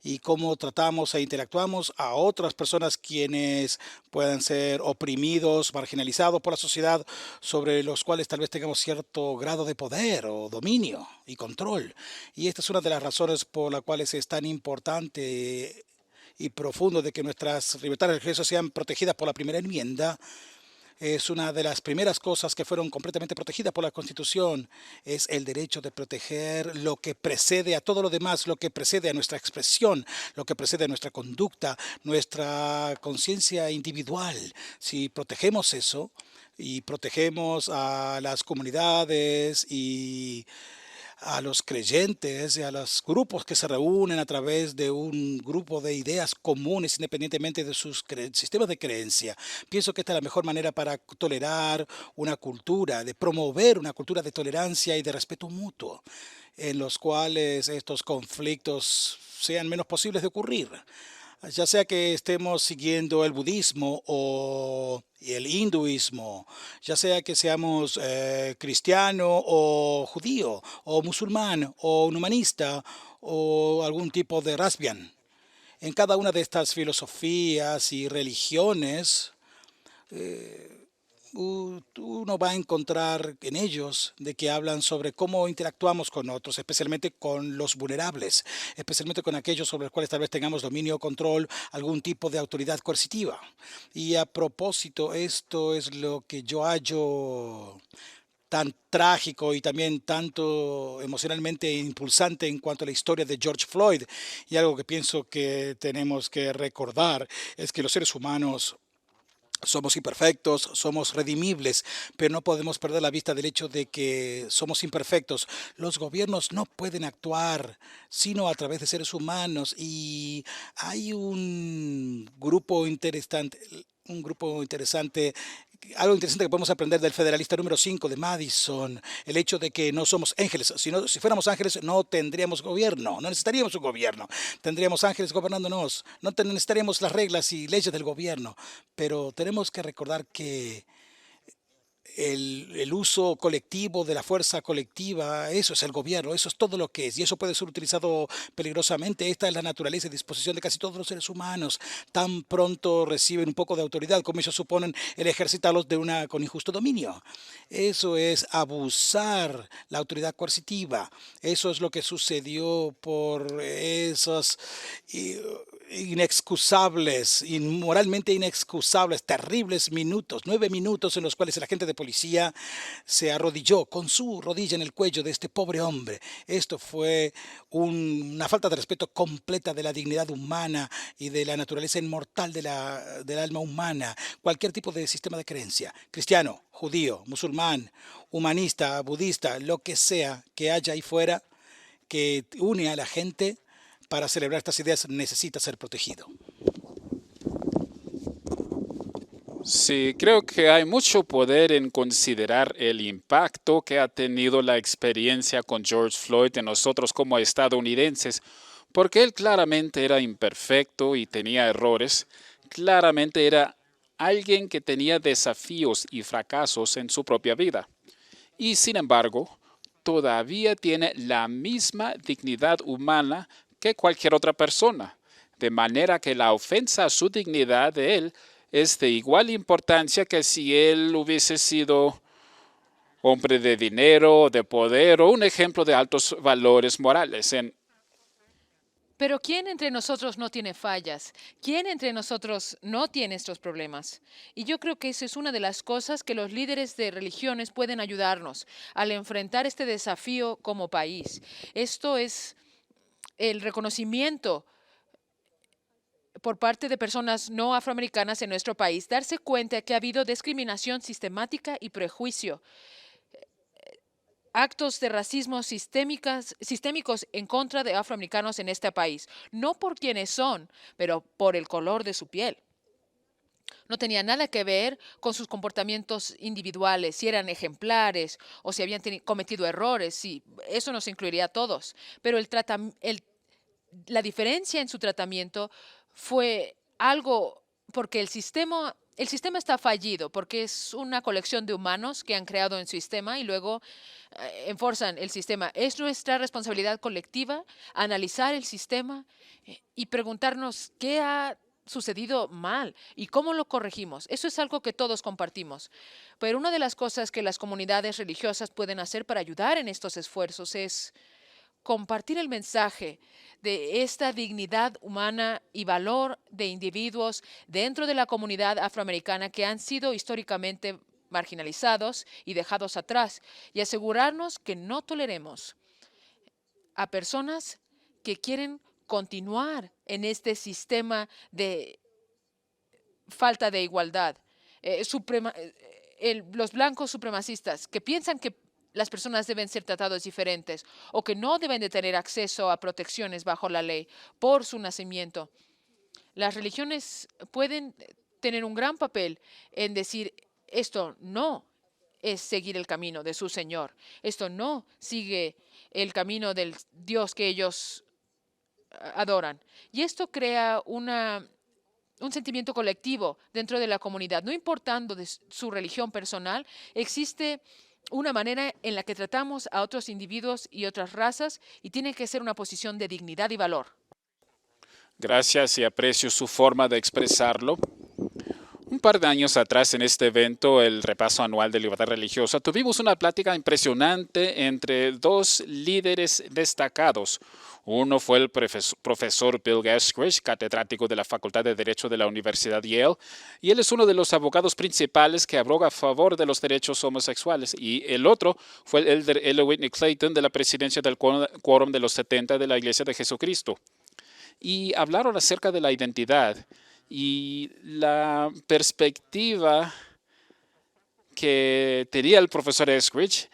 y cómo tratamos e interactuamos a otras personas quienes puedan ser oprimidos, marginalizados por la sociedad, sobre los cuales tal vez tengamos cierto grado de poder o dominio y control. Y esta es una de las razones por las cuales es tan importante y profundo de que nuestras libertades religiosas sean protegidas por la primera enmienda. Es una de las primeras cosas que fueron completamente protegidas por la Constitución, es el derecho de proteger lo que precede a todo lo demás, lo que precede a nuestra expresión, lo que precede a nuestra conducta, nuestra conciencia individual. Si protegemos eso y protegemos a las comunidades y a los creyentes y a los grupos que se reúnen a través de un grupo de ideas comunes independientemente de sus sistemas de creencia. Pienso que esta es la mejor manera para tolerar una cultura, de promover una cultura de tolerancia y de respeto mutuo, en los cuales estos conflictos sean menos posibles de ocurrir. Ya sea que estemos siguiendo el budismo o el hinduismo, ya sea que seamos cristiano o judío o musulmán o un humanista o algún tipo de rasbian. En cada una de estas filosofías y religiones, uno va a encontrar en ellos de que hablan sobre cómo interactuamos con otros, especialmente con los vulnerables, especialmente con aquellos sobre los cuales tal vez tengamos dominio o control, algún tipo de autoridad coercitiva. Y a propósito, esto es lo que yo hallo tan trágico y también tanto emocionalmente impulsante en cuanto a la historia de George Floyd. Y algo que pienso que tenemos que recordar es que los seres humanos somos imperfectos, somos redimibles, pero no podemos perder la vista del hecho de que somos imperfectos. Los gobiernos no pueden actuar sino a través de seres humanos y hay un grupo interesante. Algo interesante que podemos aprender del Federalista número 5 de Madison, el hecho de que no somos ángeles. Si fuéramos ángeles no tendríamos gobierno, no necesitaríamos un gobierno, tendríamos ángeles gobernándonos, no necesitaríamos las reglas y leyes del gobierno, pero tenemos que recordar que el uso colectivo de la fuerza colectiva, eso es el gobierno, eso es todo lo que es, y eso puede ser utilizado peligrosamente. Esta es la naturaleza y disposición de casi todos los seres humanos. Tan pronto reciben un poco de autoridad, como ellos suponen, el ejercitarlos con injusto dominio. Eso es abusar la autoridad coercitiva. Eso es lo que sucedió por esos inexcusables, inmoralmente inexcusables, terribles minutos, 9 minutos en los cuales el agente de policía se arrodilló con su rodilla en el cuello de este pobre hombre. Esto fue una falta de respeto completa de la dignidad humana y de la naturaleza inmortal del alma humana. Cualquier tipo de sistema de creencia, cristiano, judío, musulmán, humanista, budista, lo que sea que haya ahí fuera, que une a la gente para celebrar estas ideas, necesita ser protegido. Sí, creo que hay mucho poder en considerar el impacto que ha tenido la experiencia con George Floyd en nosotros como estadounidenses, porque él claramente era imperfecto y tenía errores, claramente era alguien que tenía desafíos y fracasos en su propia vida. Y sin embargo, todavía tiene la misma dignidad humana que cualquier otra persona, de manera que la ofensa a su dignidad de él es de igual importancia que si él hubiese sido hombre de dinero, de poder o un ejemplo de altos valores morales. Pero ¿quién entre nosotros no tiene fallas? ¿Quién entre nosotros no tiene estos problemas? Y yo creo que esa es una de las cosas que los líderes de religiones pueden ayudarnos al enfrentar este desafío como país. Esto es el reconocimiento por parte de personas no afroamericanas en nuestro país, darse cuenta que ha habido discriminación sistemática y prejuicio, actos de racismo sistémicos en contra de afroamericanos en este país, no por quienes son, pero por el color de su piel. No tenía nada que ver con sus comportamientos individuales, si eran ejemplares o si habían cometido errores, sí, eso nos incluiría a todos, pero la diferencia en su tratamiento fue algo porque el sistema está fallido, porque es una colección de humanos que han creado un sistema y luego enforzan el sistema. Es nuestra responsabilidad colectiva analizar el sistema y preguntarnos qué ha sucedido mal y cómo lo corregimos. Eso es algo que todos compartimos. Pero una de las cosas que las comunidades religiosas pueden hacer para ayudar en estos esfuerzos es compartir el mensaje de esta dignidad humana y valor de individuos dentro de la comunidad afroamericana que han sido históricamente marginalizados y dejados atrás, y asegurarnos que no toleremos a personas que quieren continuar en este sistema de falta de igualdad. Los blancos supremacistas que piensan que las personas deben ser tratadas diferentes o que no deben de tener acceso a protecciones bajo la ley por su nacimiento. Las religiones pueden tener un gran papel en decir esto no es seguir el camino de su Señor. Esto no sigue el camino del Dios que ellos adoran. Y esto crea un sentimiento colectivo dentro de la comunidad. No importando de su religión personal, existe una manera en la que tratamos a otros individuos y otras razas y tiene que ser una posición de dignidad y valor. Gracias y aprecio su forma de expresarlo. Un par de años atrás, en este evento, el repaso anual de libertad religiosa, tuvimos una plática impresionante entre dos líderes destacados. Uno fue el profesor Bill Gaskrich, catedrático de la Facultad de Derecho de la Universidad Yale, y él es uno de los abogados principales que aboga a favor de los derechos homosexuales. Y el otro fue el elder L. Whitney Clayton, de la presidencia del Quórum de los 70 de la Iglesia de Jesucristo. Y hablaron acerca de la identidad y la perspectiva que tenía el profesor Eskridge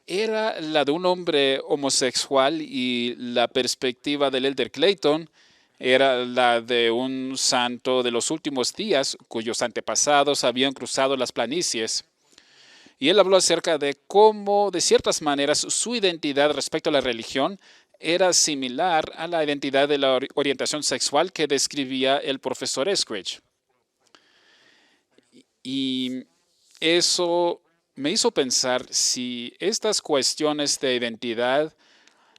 era la de un hombre homosexual y la perspectiva del elder Clayton era la de un santo de los últimos días cuyos antepasados habían cruzado las planicies. Y él habló acerca de cómo, de ciertas maneras, su identidad respecto a la religión era similar a la identidad de la orientación sexual que describía el profesor Eskridge. Y eso me hizo pensar si estas cuestiones de identidad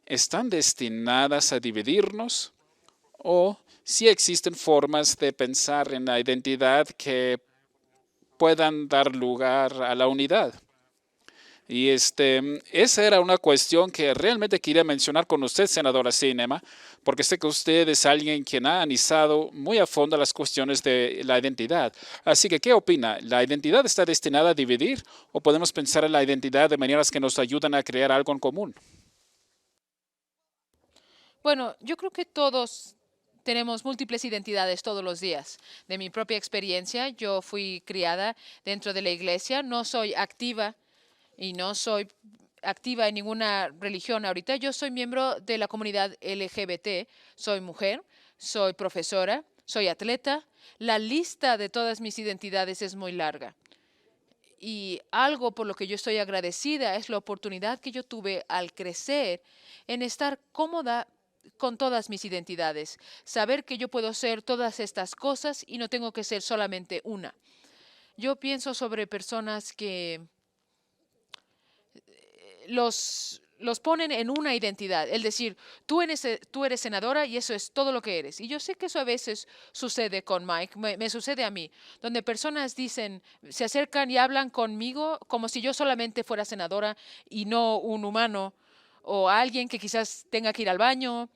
están destinadas a dividirnos o si existen formas de pensar en la identidad que puedan dar lugar a la unidad. Y esa era una cuestión que realmente quería mencionar con usted, senadora Sinema, porque sé que usted es alguien quien ha analizado muy a fondo las cuestiones de la identidad. Así que, ¿qué opina? ¿La identidad está destinada a dividir o podemos pensar en la identidad de maneras que nos ayudan a crear algo en común? Bueno, yo creo que todos tenemos múltiples identidades todos los días. De mi propia experiencia, yo fui criada dentro de la iglesia, no soy activa y no soy activa en ninguna religión ahorita. Yo soy miembro de la comunidad LGBT, soy mujer, soy profesora, soy atleta. La lista de todas mis identidades es muy larga. Y algo por lo que yo estoy agradecida es la oportunidad que yo tuve al crecer en estar cómoda con todas mis identidades, saber que yo puedo ser todas estas cosas y no tengo que ser solamente una. Yo pienso sobre personas que los ponen en una identidad, es decir, tú eres senadora y eso es todo lo que eres. Y yo sé que eso a veces sucede con Mike, me sucede a mí, donde personas dicen, se acercan y hablan conmigo como si yo solamente fuera senadora y no un humano o alguien que quizás tenga que ir al baño.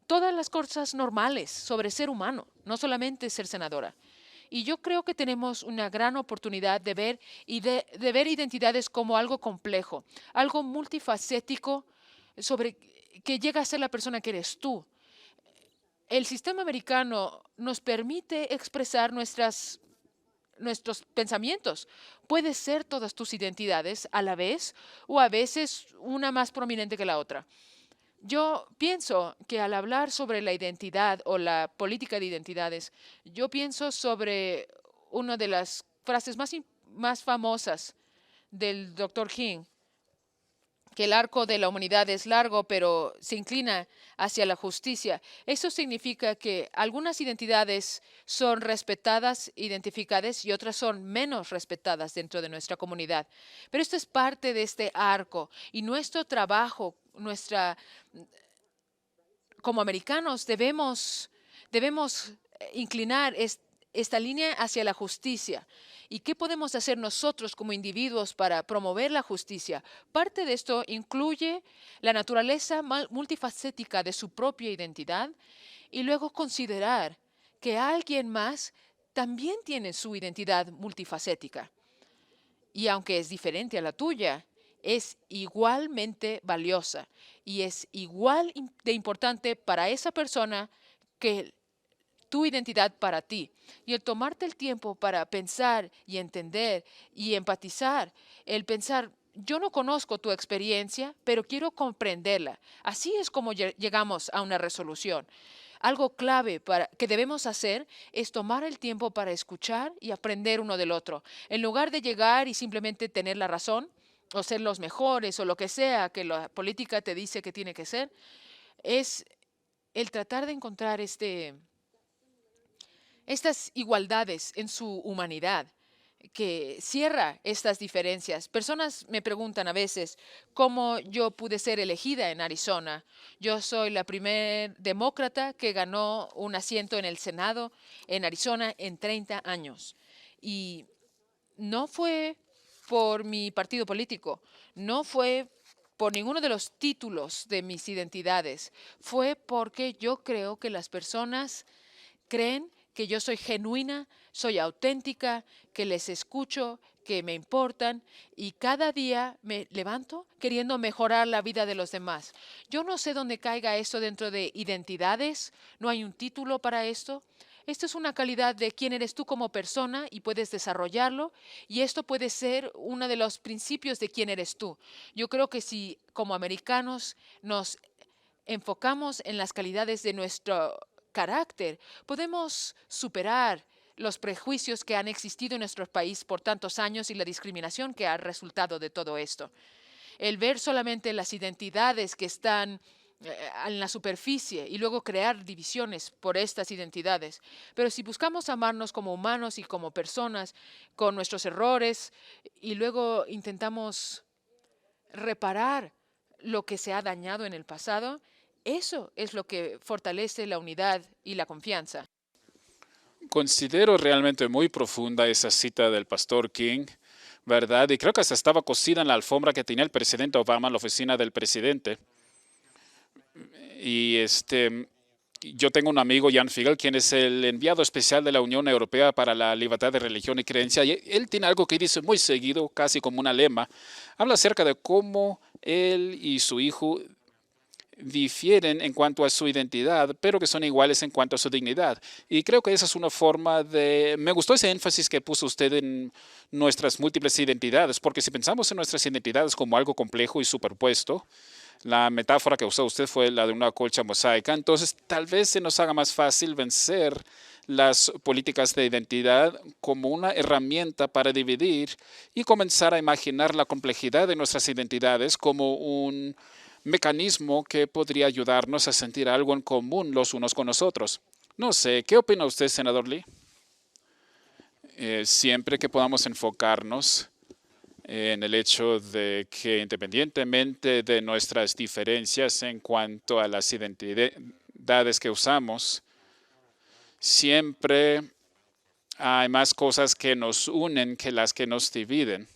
Todas las cosas normales sobre ser humano, no solamente ser senadora. Y yo creo que tenemos una gran oportunidad de ver de ver identidades como algo complejo, algo multifacético sobre que llega a ser la persona que eres tú. El sistema americano nos permite expresar nuestros pensamientos. Puede ser todas tus identidades a la vez o a veces una más prominente que la otra. Yo pienso que al hablar sobre la identidad o la política de identidades, yo pienso sobre una de las frases más famosas del Dr. King, que el arco de la humanidad es largo, pero se inclina hacia la justicia. Eso significa que algunas identidades son respetadas, identificadas, y otras son menos respetadas dentro de nuestra comunidad. Pero esto es parte de este arco y nuestro trabajo, como americanos debemos inclinar esta línea hacia la justicia. ¿Y qué podemos hacer nosotros como individuos para promover la justicia? Parte de esto incluye la naturaleza multifacética de su propia identidad y luego considerar que alguien más también tiene su identidad multifacética. Y aunque es diferente a la tuya, es igualmente valiosa y es igual de importante para esa persona que tu identidad para ti. Y el tomarte el tiempo para pensar y entender y empatizar, el pensar, yo no conozco tu experiencia, pero quiero comprenderla. Así es como llegamos a una resolución. Algo clave que debemos hacer es tomar el tiempo para escuchar y aprender uno del otro. En lugar de llegar y simplemente tener la razón o ser los mejores o lo que sea que la política te dice que tiene que ser, es el tratar de encontrar estas igualdades en su humanidad que cierra estas diferencias. Personas me preguntan a veces cómo yo pude ser elegida en Arizona. Yo soy la primer demócrata que ganó un asiento en el Senado en Arizona en 30 años. Y no fue por mi partido político, no fue por ninguno de los títulos de mis identidades, fue porque yo creo que las personas creen que yo soy genuina, soy auténtica, que les escucho, que me importan y cada día me levanto queriendo mejorar la vida de los demás. Yo no sé dónde caiga esto dentro de identidades, no hay un título para esto. Esto es una calidad de quién eres tú como persona y puedes desarrollarlo y esto puede ser uno de los principios de quién eres tú. Yo creo que si como americanos nos enfocamos en las calidades de nuestro carácter, podemos superar los prejuicios que han existido en nuestro país por tantos años y la discriminación que ha resultado de todo esto. El ver solamente las identidades que están en la superficie y luego crear divisiones por estas identidades. Pero si buscamos amarnos como humanos y como personas, con nuestros errores, y luego intentamos reparar lo que se ha dañado en el pasado, eso es lo que fortalece la unidad y la confianza. Considero realmente muy profunda esa cita del pastor King, ¿verdad? Y creo que hasta estaba cosida en la alfombra que tenía el presidente Obama en la oficina del presidente. Y yo tengo un amigo, Jan Figel, quien es el enviado especial de la Unión Europea para la Libertad de Religión y Creencia. Y él tiene algo que dice muy seguido, casi como una lema. Habla acerca de cómo él y su hijo difieren en cuanto a su identidad, pero que son iguales en cuanto a su dignidad. Y creo que esa es una forma de... Me gustó ese énfasis que puso usted en nuestras múltiples identidades, porque si pensamos en nuestras identidades como algo complejo y superpuesto, la metáfora que usó usted fue la de una colcha mosaica, entonces tal vez se nos haga más fácil vencer las políticas de identidad como una herramienta para dividir y comenzar a imaginar la complejidad de nuestras identidades como un mecanismo que podría ayudarnos a sentir algo en común los unos con los otros. No sé, ¿qué opina usted, senador Lee? Siempre que podamos enfocarnos en el hecho de que independientemente de nuestras diferencias en cuanto a las identidades que usamos, siempre hay más cosas que nos unen que las que nos dividen.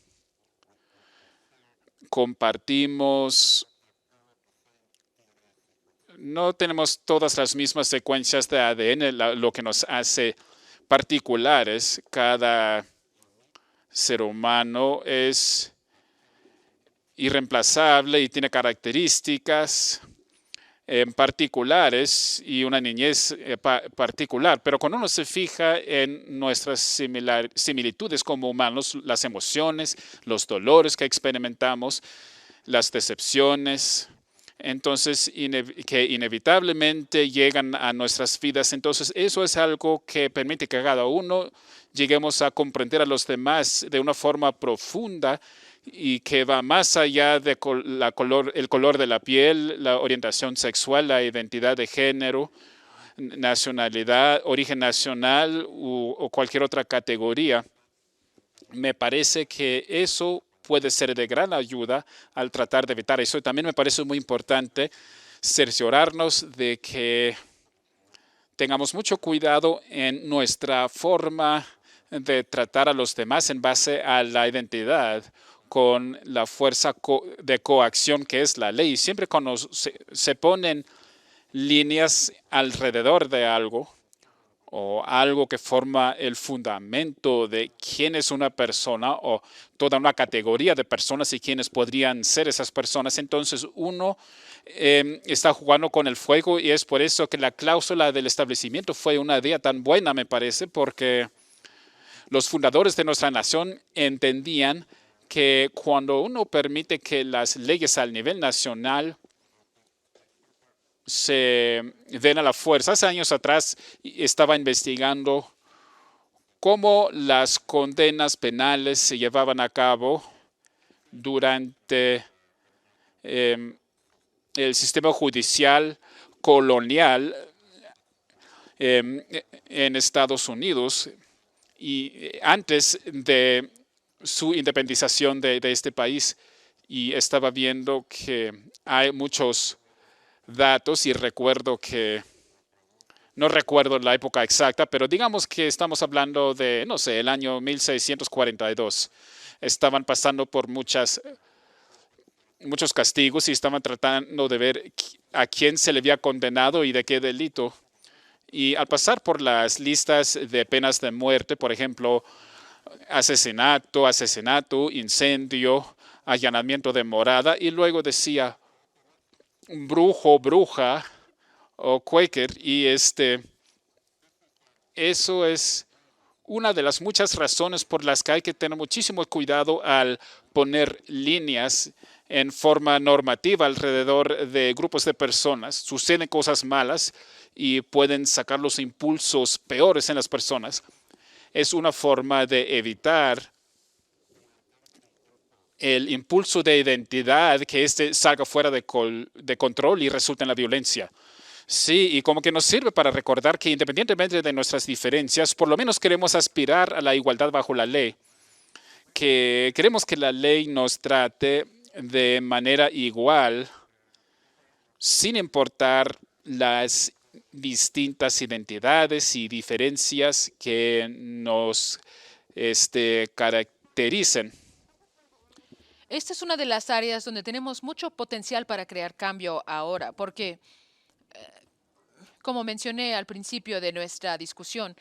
Compartimos, no tenemos todas las mismas secuencias de ADN, lo que nos hace particulares. Cada ser humano es irreemplazable y tiene características particulares y una niñez particular, pero cuando uno se fija en nuestras similitudes como humanos, las emociones, los dolores que experimentamos, las decepciones, entonces que inevitablemente llegan a nuestras vidas, entonces eso es algo que permite que cada uno lleguemos a comprender a los demás de una forma profunda y que va más allá de el color de la piel, la orientación sexual, la identidad de género, nacionalidad, origen nacional o cualquier otra categoría. Me parece que eso puede ser de gran ayuda al tratar de evitar eso. Y también me parece muy importante cerciorarnos de que tengamos mucho cuidado en nuestra forma de tratar a los demás en base a la identidad con la fuerza de coacción que es la ley. Siempre cuando se ponen líneas alrededor de algo o algo que forma el fundamento de quién es una persona o toda una categoría de personas y quiénes podrían ser esas personas, entonces uno está jugando con el fuego y es por eso que la cláusula del establecimiento fue una idea tan buena, me parece, porque los fundadores de nuestra nación entendían que cuando uno permite que las leyes al nivel nacional se den a la fuerza. Hace años atrás estaba investigando cómo las condenas penales se llevaban a cabo durante el sistema judicial colonial en Estados Unidos y antes de su independización de este país, y estaba viendo que hay muchos datos y recuerdo que No recuerdo la época exacta, pero digamos que estamos hablando de, no sé, el año 1642. Estaban pasando por muchos castigos y estaban tratando de ver a quién se le había condenado y de qué delito. Y al pasar por las listas de penas de muerte, por ejemplo, asesinato, incendio, allanamiento de morada, y luego decía brujo, bruja o Quaker, y eso es una de las muchas razones por las que hay que tener muchísimo cuidado al poner líneas en forma normativa alrededor de grupos de personas. Suceden cosas malas y pueden sacar los impulsos peores en las personas. Es una forma de evitar el impulso de identidad, que salga fuera de control y resulte en la violencia. Sí, y como que nos sirve para recordar que independientemente de nuestras diferencias, por lo menos queremos aspirar a la igualdad bajo la ley, que queremos que la ley nos trate de manera igual, sin importar las distintas identidades y diferencias que nos caractericen. Esta es una de las áreas donde tenemos mucho potencial para crear cambio ahora, porque, como mencioné al principio de nuestra discusión,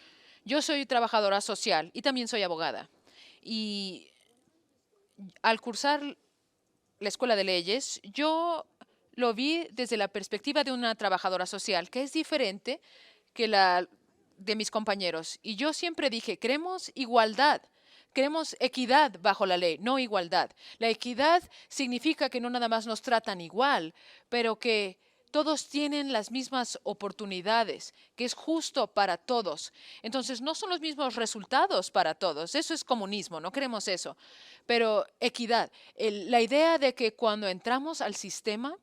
yo soy trabajadora social y también soy abogada. Y al cursar la escuela de leyes, yo lo vi desde la perspectiva de una trabajadora social, que es diferente que la de mis compañeros. Y yo siempre dije, queremos igualdad. Queremos equidad bajo la ley, no igualdad. La equidad significa que no nada más nos tratan igual, pero que todos tienen las mismas oportunidades, que es justo para todos. Entonces, no son los mismos resultados para todos. Eso es comunismo, no queremos eso. Pero equidad, la idea de que cuando entramos al sistema,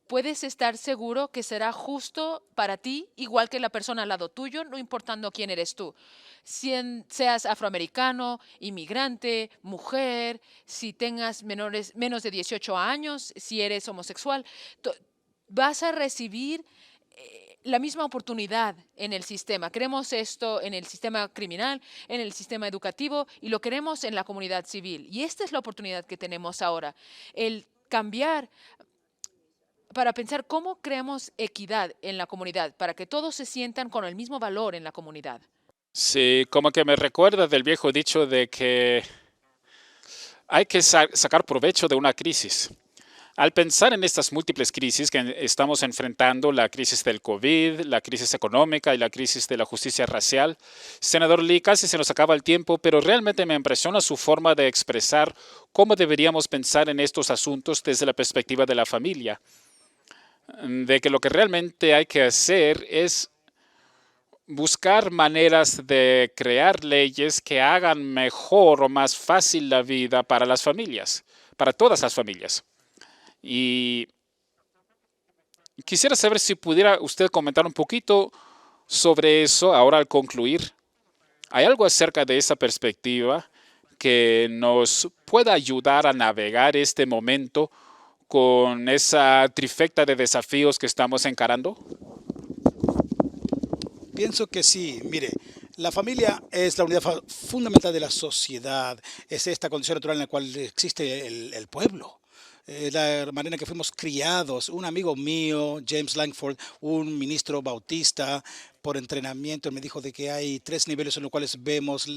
puedes estar seguro que será justo para ti, igual que la persona al lado tuyo, no importando quién eres tú. Si seas afroamericano, inmigrante, mujer, si tengas menos de 18 años, si eres homosexual, vas a recibir la misma oportunidad en el sistema. Queremos esto en el sistema criminal, en el sistema educativo y lo queremos en la comunidad civil. Y esta es la oportunidad que tenemos ahora, el cambiar para pensar cómo creamos equidad en la comunidad, para que todos se sientan con el mismo valor en la comunidad. Sí, como que me recuerda del viejo dicho de que hay que sacar provecho de una crisis. Al pensar en estas múltiples crisis que estamos enfrentando, la crisis del COVID, la crisis económica y la crisis de la justicia racial, senador Lee, casi se nos acaba el tiempo, pero realmente me impresiona su forma de expresar cómo deberíamos pensar en estos asuntos desde la perspectiva de la familia. De que lo que realmente hay que hacer es buscar maneras de crear leyes que hagan mejor o más fácil la vida para las familias, para todas las familias. Y quisiera saber si pudiera usted comentar un poquito sobre eso ahora al concluir. ¿Hay algo acerca de esa perspectiva que nos pueda ayudar a navegar este momento con esa trifecta de desafíos que estamos encarando? Pienso que sí. Mire, la familia es la unidad fundamental de la sociedad. Es esta condición natural en la cual existe el pueblo. La manera en que fuimos criados. Un amigo mío, James Langford, un ministro bautista, por entrenamiento, me dijo de que hay 3 niveles en los cuales vemos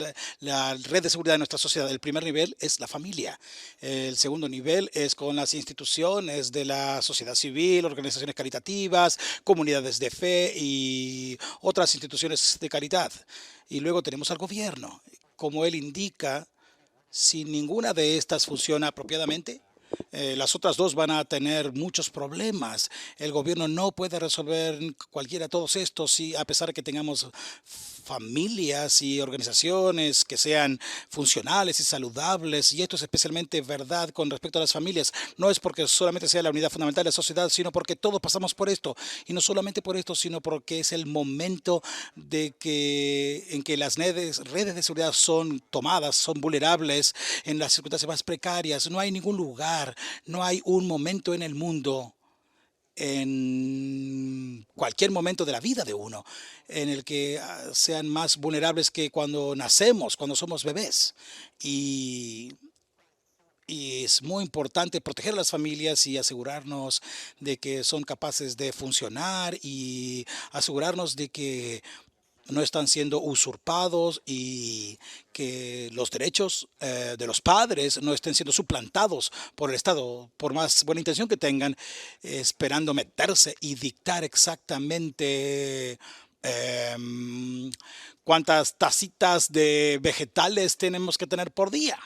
la red de seguridad de nuestra sociedad. El primer nivel es la familia. El segundo nivel es con las instituciones de la sociedad civil, organizaciones caritativas, comunidades de fe y otras instituciones de caridad. Y luego tenemos al gobierno. Como él indica, si ninguna de estas funciona apropiadamente, las otras 2 van a tener muchos problemas. El gobierno no puede resolver cualquiera de todos estos, y a pesar de que tengamos familias y organizaciones que sean funcionales y saludables, y esto es especialmente verdad con respecto a las familias. No es porque solamente sea la unidad fundamental de la sociedad, sino porque todos pasamos por esto, y no solamente por esto, sino porque es el momento en que las redes de seguridad son tomadas, son vulnerables en las circunstancias más precarias. No hay ningún lugar, no hay un momento en el mundo en cualquier momento de la vida de uno, en el que sean más vulnerables que cuando nacemos, cuando somos bebés. Y, y es muy importante proteger a las familias y asegurarnos de que son capaces de funcionar y asegurarnos de que no están siendo usurpados y que los derechos de los padres no estén siendo suplantados por el Estado, por más buena intención que tengan, esperando meterse y dictar exactamente cuántas tacitas de vegetales tenemos que tener por día.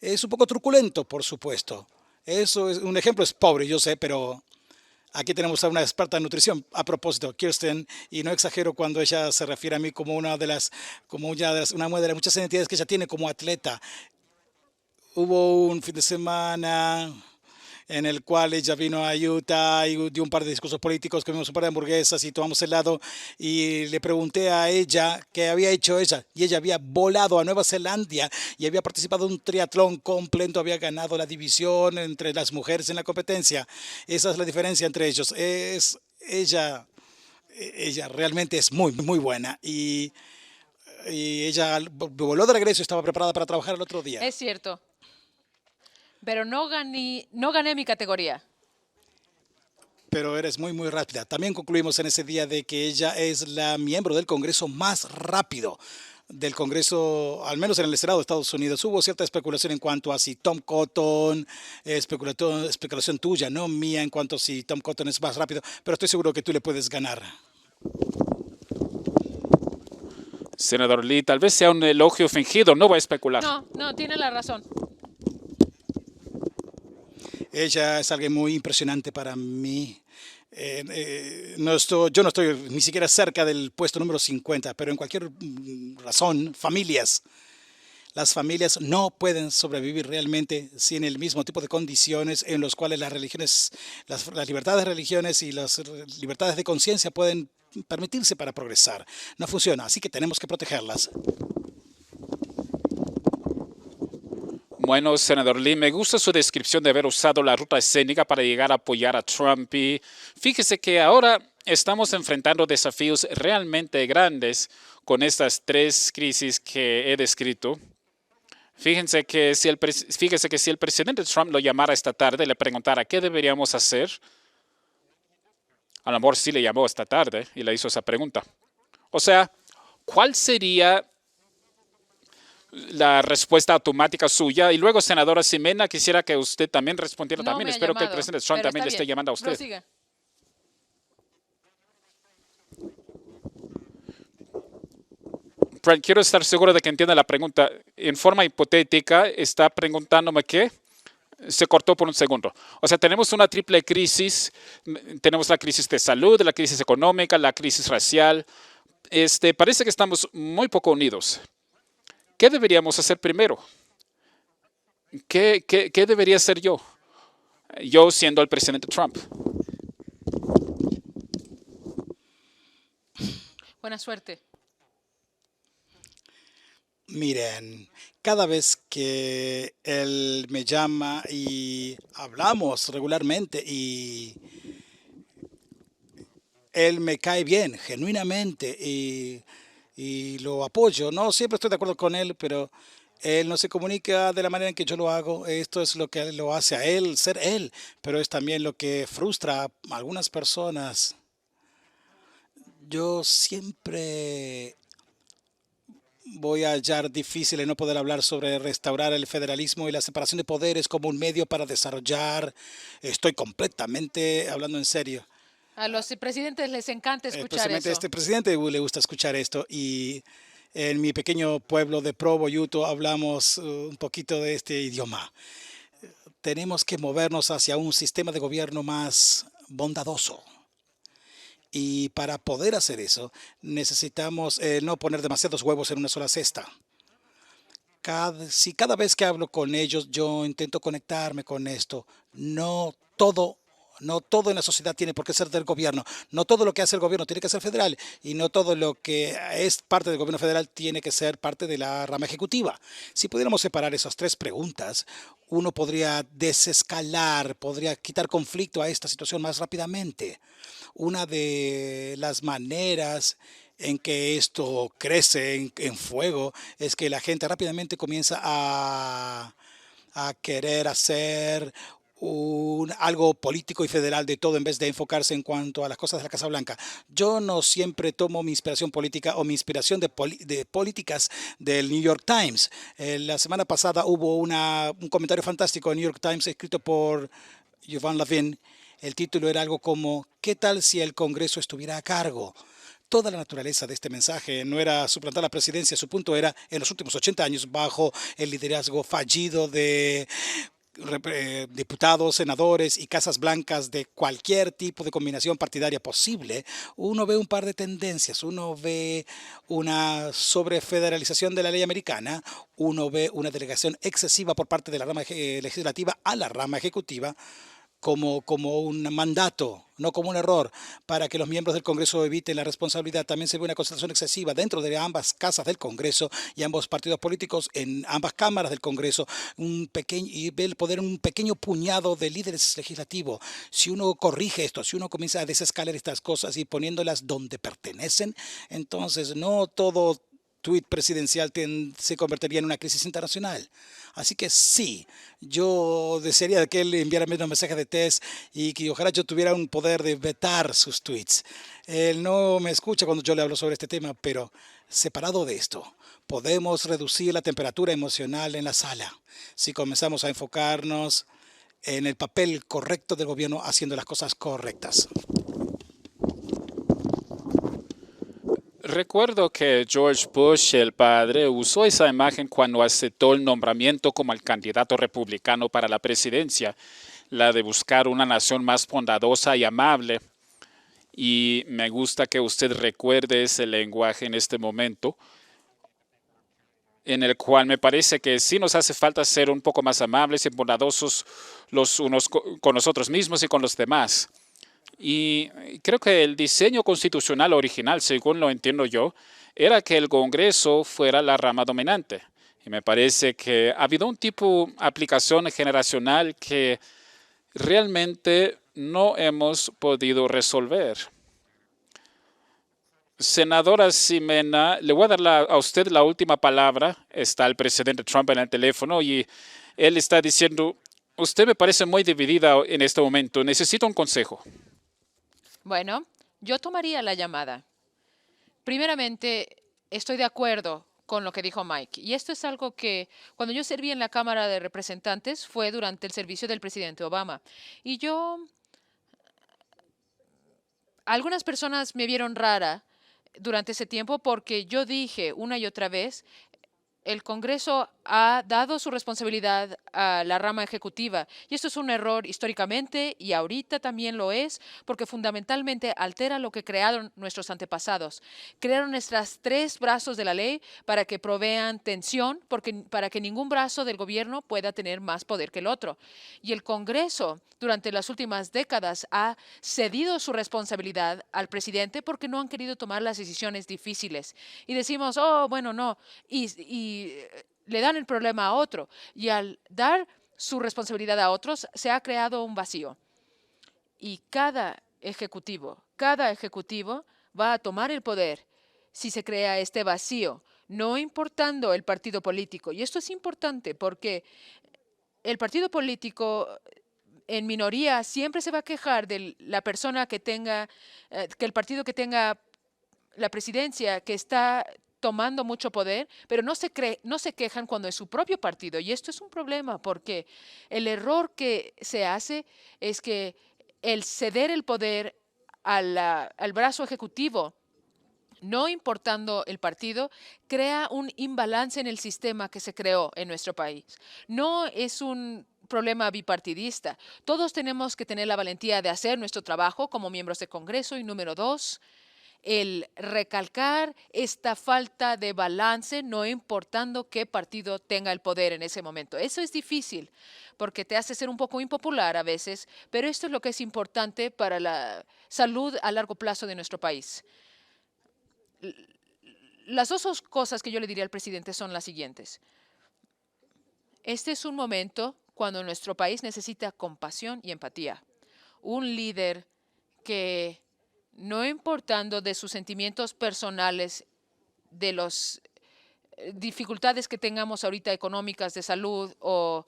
Es un poco truculento, por supuesto. Eso es un ejemplo, es pobre, yo sé, pero aquí tenemos a una experta en nutrición, a propósito, Kirsten, y no exagero cuando ella se refiere a mí como una de las muchas identidades que ella tiene como atleta. Hubo un fin de semana en el cual ella vino a Utah y dio un par de discursos políticos, comimos un par de hamburguesas y tomamos helado, y le pregunté a ella qué había hecho ella, y ella había volado a Nueva Zelanda y había participado en un triatlón completo, había ganado la división entre las mujeres en la competencia. Esa es la diferencia entre ellos. Ella realmente es muy, muy buena, y ella voló de regreso y estaba preparada para trabajar el otro día. Es cierto. Pero no gané mi categoría. Pero eres muy, muy rápida. También concluimos en ese día de que ella es la miembro del Congreso más rápido del Congreso, al menos en el Senado de Estados Unidos. Hubo cierta especulación en cuanto a si Tom Cotton, especulación tuya, no mía, en cuanto a si Tom Cotton es más rápido, pero estoy seguro que tú le puedes ganar. Senador Lee, tal vez sea un elogio fingido, no voy a especular. No, tiene la razón. Ella es alguien muy impresionante para mí. Yo no estoy ni siquiera cerca del puesto número 50, pero en cualquier razón, las familias no pueden sobrevivir realmente sin el mismo tipo de condiciones en los cuales las libertades de religiones y las libertades de conciencia pueden permitirse para progresar. No funciona, así que tenemos que protegerlas. Bueno, senador Lee, me gusta su descripción de haber usado la ruta escénica para llegar a apoyar a Trump, y fíjese que ahora estamos enfrentando desafíos realmente grandes con estas tres crisis que he descrito. Fíjese que si el presidente Trump lo llamara esta tarde y le preguntara qué deberíamos hacer, a lo mejor sí le llamó esta tarde y le hizo esa pregunta. O sea, ¿cuál sería la respuesta automática suya? Y luego, senadora Ximena, quisiera que usted también respondiera también. Espero que el presidente Trump también le esté llamando a usted. Prosiga. Quiero estar seguro de que entienda la pregunta. En forma hipotética, está preguntándome qué. Se cortó por un segundo. O sea, tenemos una triple crisis. Tenemos la crisis de salud, la crisis económica, la crisis racial. Parece que estamos muy poco unidos. ¿Qué deberíamos hacer primero? ¿Qué debería hacer yo? Yo siendo el presidente Trump. Buena suerte. Miren, cada vez que él me llama y hablamos regularmente y él me cae bien, genuinamente, y lo apoyo. No siempre estoy de acuerdo con él, pero él no se comunica de la manera en que yo lo hago. Esto es lo que lo hace a él, ser él, pero es también lo que frustra a algunas personas. Yo siempre voy a hallar difícil el no poder hablar sobre restaurar el federalismo y la separación de poderes como un medio para desarrollar. Estoy completamente hablando en serio. A los presidentes les encanta escuchar eso. A este presidente le gusta escuchar esto, y en mi pequeño pueblo de Provo, Utah, hablamos un poquito de este idioma. Tenemos que movernos hacia un sistema de gobierno más bondadoso. Y para poder hacer eso, necesitamos no poner demasiados huevos en una sola cesta. Cada vez que hablo con ellos, yo intento conectarme con esto. No todo en la sociedad tiene por qué ser del gobierno. No todo lo que hace el gobierno tiene que ser federal. Y no todo lo que es parte del gobierno federal tiene que ser parte de la rama ejecutiva. Si pudiéramos separar esas tres preguntas, uno podría desescalar, podría quitar conflicto a esta situación más rápidamente. Una de las maneras en que esto crece en fuego es que la gente rápidamente comienza a querer hacer algo político y federal de todo en vez de enfocarse en cuanto a las cosas de la Casa Blanca. Yo no siempre tomo mi inspiración política o mi inspiración de políticas del New York Times. La semana pasada hubo un comentario fantástico en New York Times escrito por Yvonne Lavin. El título era algo como ¿qué tal si el Congreso estuviera a cargo? Toda la naturaleza de este mensaje no era suplantar la presidencia, su punto era, en los últimos 80 años, bajo el liderazgo fallido de diputados, senadores y casas blancas de cualquier tipo de combinación partidaria posible, uno ve un par de tendencias. Uno ve una sobrefederalización de la ley americana, uno ve una delegación excesiva por parte de la rama legislativa a la rama ejecutiva, como un mandato, no como un error, para que los miembros del Congreso eviten la responsabilidad. También se ve una concentración excesiva dentro de ambas casas del Congreso y ambos partidos políticos en ambas cámaras del Congreso, y ve el poder un pequeño puñado de líderes legislativos. Si uno corrige esto, si uno comienza a desescalar estas cosas y poniéndolas donde pertenecen, entonces no todo tuit presidencial se convertiría en una crisis internacional. Así que sí, yo desearía que él enviara menos mensajes de test y que ojalá yo tuviera un poder de vetar sus tweets. Él no me escucha cuando yo le hablo sobre este tema, pero separado de esto, podemos reducir la temperatura emocional en la sala si comenzamos a enfocarnos en el papel correcto del gobierno haciendo las cosas correctas. Recuerdo que George Bush, el padre, usó esa imagen cuando aceptó el nombramiento como el candidato republicano para la presidencia, la de buscar una nación más bondadosa y amable. Y me gusta que usted recuerde ese lenguaje en este momento, en el cual me parece que sí nos hace falta ser un poco más amables y bondadosos los unos con nosotros mismos y con los demás. Y creo que el diseño constitucional original, según lo entiendo yo, era que el Congreso fuera la rama dominante. Y me parece que ha habido un tipo de aplicación generacional que realmente no hemos podido resolver. Senadora Ximena, le voy a dar a usted la última palabra. Está el presidente Trump en el teléfono y él está diciendo, usted me parece muy dividida en este momento, necesito un consejo. Bueno, yo tomaría la llamada. Primeramente, estoy de acuerdo con lo que dijo Mike. Y esto es algo que cuando yo serví en la Cámara de Representantes fue durante el servicio del presidente Obama. Y algunas personas me vieron rara durante ese tiempo porque yo dije una y otra vez, el Congreso ha dado su responsabilidad a la rama ejecutiva. Y esto es un error históricamente y ahorita también lo es, porque fundamentalmente altera lo que crearon nuestros antepasados. Crearon nuestros 3 brazos de la ley para que provean tensión, para que ningún brazo del gobierno pueda tener más poder que el otro. Y el Congreso, durante las últimas décadas, ha cedido su responsabilidad al presidente porque no han querido tomar las decisiones difíciles. Y decimos, oh, bueno, no. Y le dan el problema a otro. Y al dar su responsabilidad a otros, se ha creado un vacío. Y cada ejecutivo va a tomar el poder si se crea este vacío, no importando el partido político. Y esto es importante porque el partido político en minoría siempre se va a quejar de la persona que el partido que tenga la presidencia, que está tomando mucho poder, pero no se quejan cuando es su propio partido. Y esto es un problema porque el error que se hace es que el ceder el poder al brazo ejecutivo, no importando el partido, crea un imbalance en el sistema que se creó en nuestro país. No es un problema bipartidista. Todos tenemos que tener la valentía de hacer nuestro trabajo como miembros de Congreso. Y número 2, el recalcar esta falta de balance, no importando qué partido tenga el poder en ese momento. Eso es difícil porque te hace ser un poco impopular a veces, pero esto es lo que es importante para la salud a largo plazo de nuestro país. Las 2 cosas que yo le diría al presidente son las siguientes. Este es un momento cuando nuestro país necesita compasión y empatía. Un líder que, no importando de sus sentimientos personales, de las dificultades que tengamos ahorita económicas, de salud o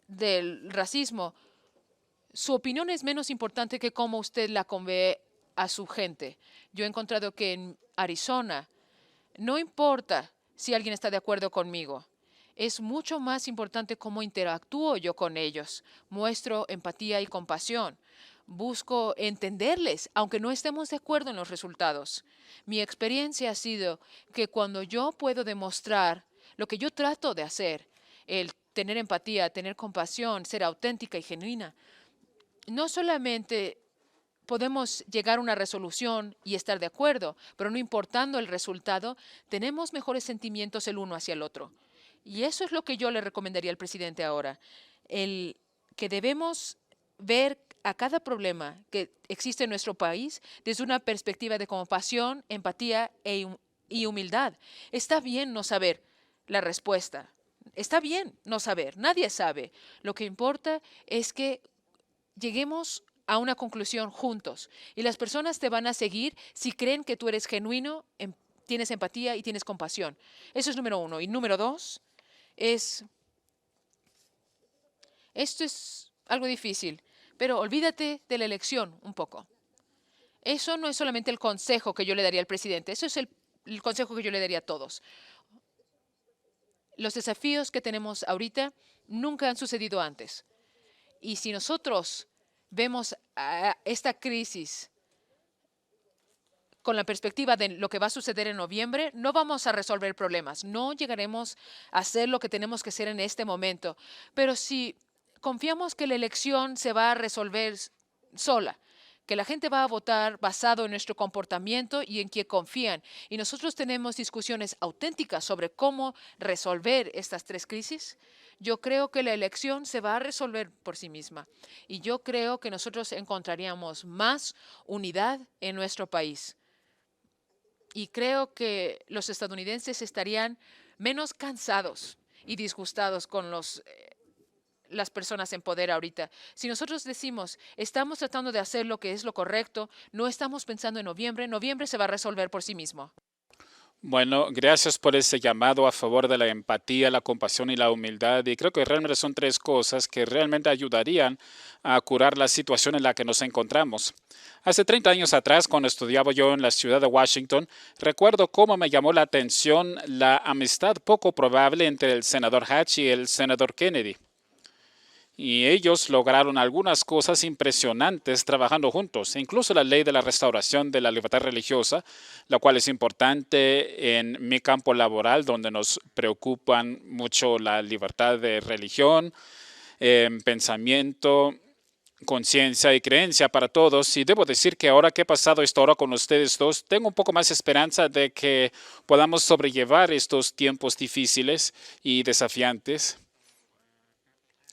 del racismo, su opinión es menos importante que cómo usted la convé a su gente. Yo he encontrado que en Arizona no importa si alguien está de acuerdo conmigo. Es mucho más importante cómo interactúo yo con ellos. Muestro empatía y compasión. Busco entenderles, aunque no estemos de acuerdo en los resultados. Mi experiencia ha sido que cuando yo puedo demostrar lo que yo trato de hacer, el tener empatía, tener compasión, ser auténtica y genuina, no solamente podemos llegar a una resolución y estar de acuerdo, pero no importando el resultado, tenemos mejores sentimientos el uno hacia el otro. Y eso es lo que yo le recomendaría al presidente ahora, el que debemos ver a cada problema que existe en nuestro país desde una perspectiva de compasión, empatía y humildad. Está bien no saber la respuesta. Está bien no saber. Nadie sabe. Lo que importa es que lleguemos a una conclusión juntos. Y las personas te van a seguir si creen que tú eres genuino, tienes empatía y tienes compasión. Eso es número uno. Y número dos esto es algo difícil, pero olvídate de la elección un poco. Eso no es solamente el consejo que yo le daría al presidente, eso es el consejo que yo le daría a todos. Los desafíos que tenemos ahorita nunca han sucedido antes. Y si nosotros vemos a esta crisis con la perspectiva de lo que va a suceder en noviembre, no vamos a resolver problemas. No llegaremos a hacer lo que tenemos que hacer en este momento. Pero si confiamos que la elección se va a resolver sola, que la gente va a votar basado en nuestro comportamiento y en quien confían, y nosotros tenemos discusiones auténticas sobre cómo resolver estas tres crisis, yo creo que la elección se va a resolver por sí misma. Y yo creo que nosotros encontraríamos más unidad en nuestro país. Y creo que los estadounidenses estarían menos cansados y disgustados con las personas en poder ahorita. Si nosotros decimos, estamos tratando de hacer lo que es lo correcto, no estamos pensando en noviembre, noviembre se va a resolver por sí mismo. Bueno, gracias por ese llamado a favor de la empatía, la compasión y la humildad. Y creo que realmente son tres cosas que realmente ayudarían a curar la situación en la que nos encontramos. Hace 30 años atrás, cuando estudiaba yo en la ciudad de Washington, recuerdo cómo me llamó la atención la amistad poco probable entre el senador Hatch y el senador Kennedy. Y ellos lograron algunas cosas impresionantes trabajando juntos, incluso la ley de la restauración de la libertad religiosa, la cual es importante en mi campo laboral, donde nos preocupan mucho la libertad de religión, pensamiento, conciencia y creencia para todos. Y debo decir que ahora que he pasado esta hora con ustedes dos, tengo un poco más esperanza de que podamos sobrellevar estos tiempos difíciles y desafiantes.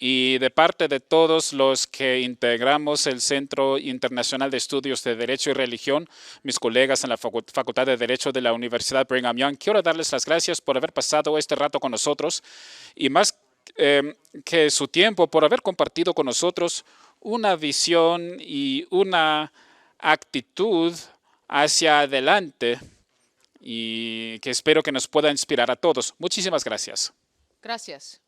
Y de parte de todos los que integramos el Centro Internacional de Estudios de Derecho y Religión, mis colegas en la Facultad de Derecho de la Universidad Brigham Young, quiero darles las gracias por haber pasado este rato con nosotros y más que su tiempo, por haber compartido con nosotros una visión y una actitud hacia adelante y que espero que nos pueda inspirar a todos. Muchísimas gracias. Gracias.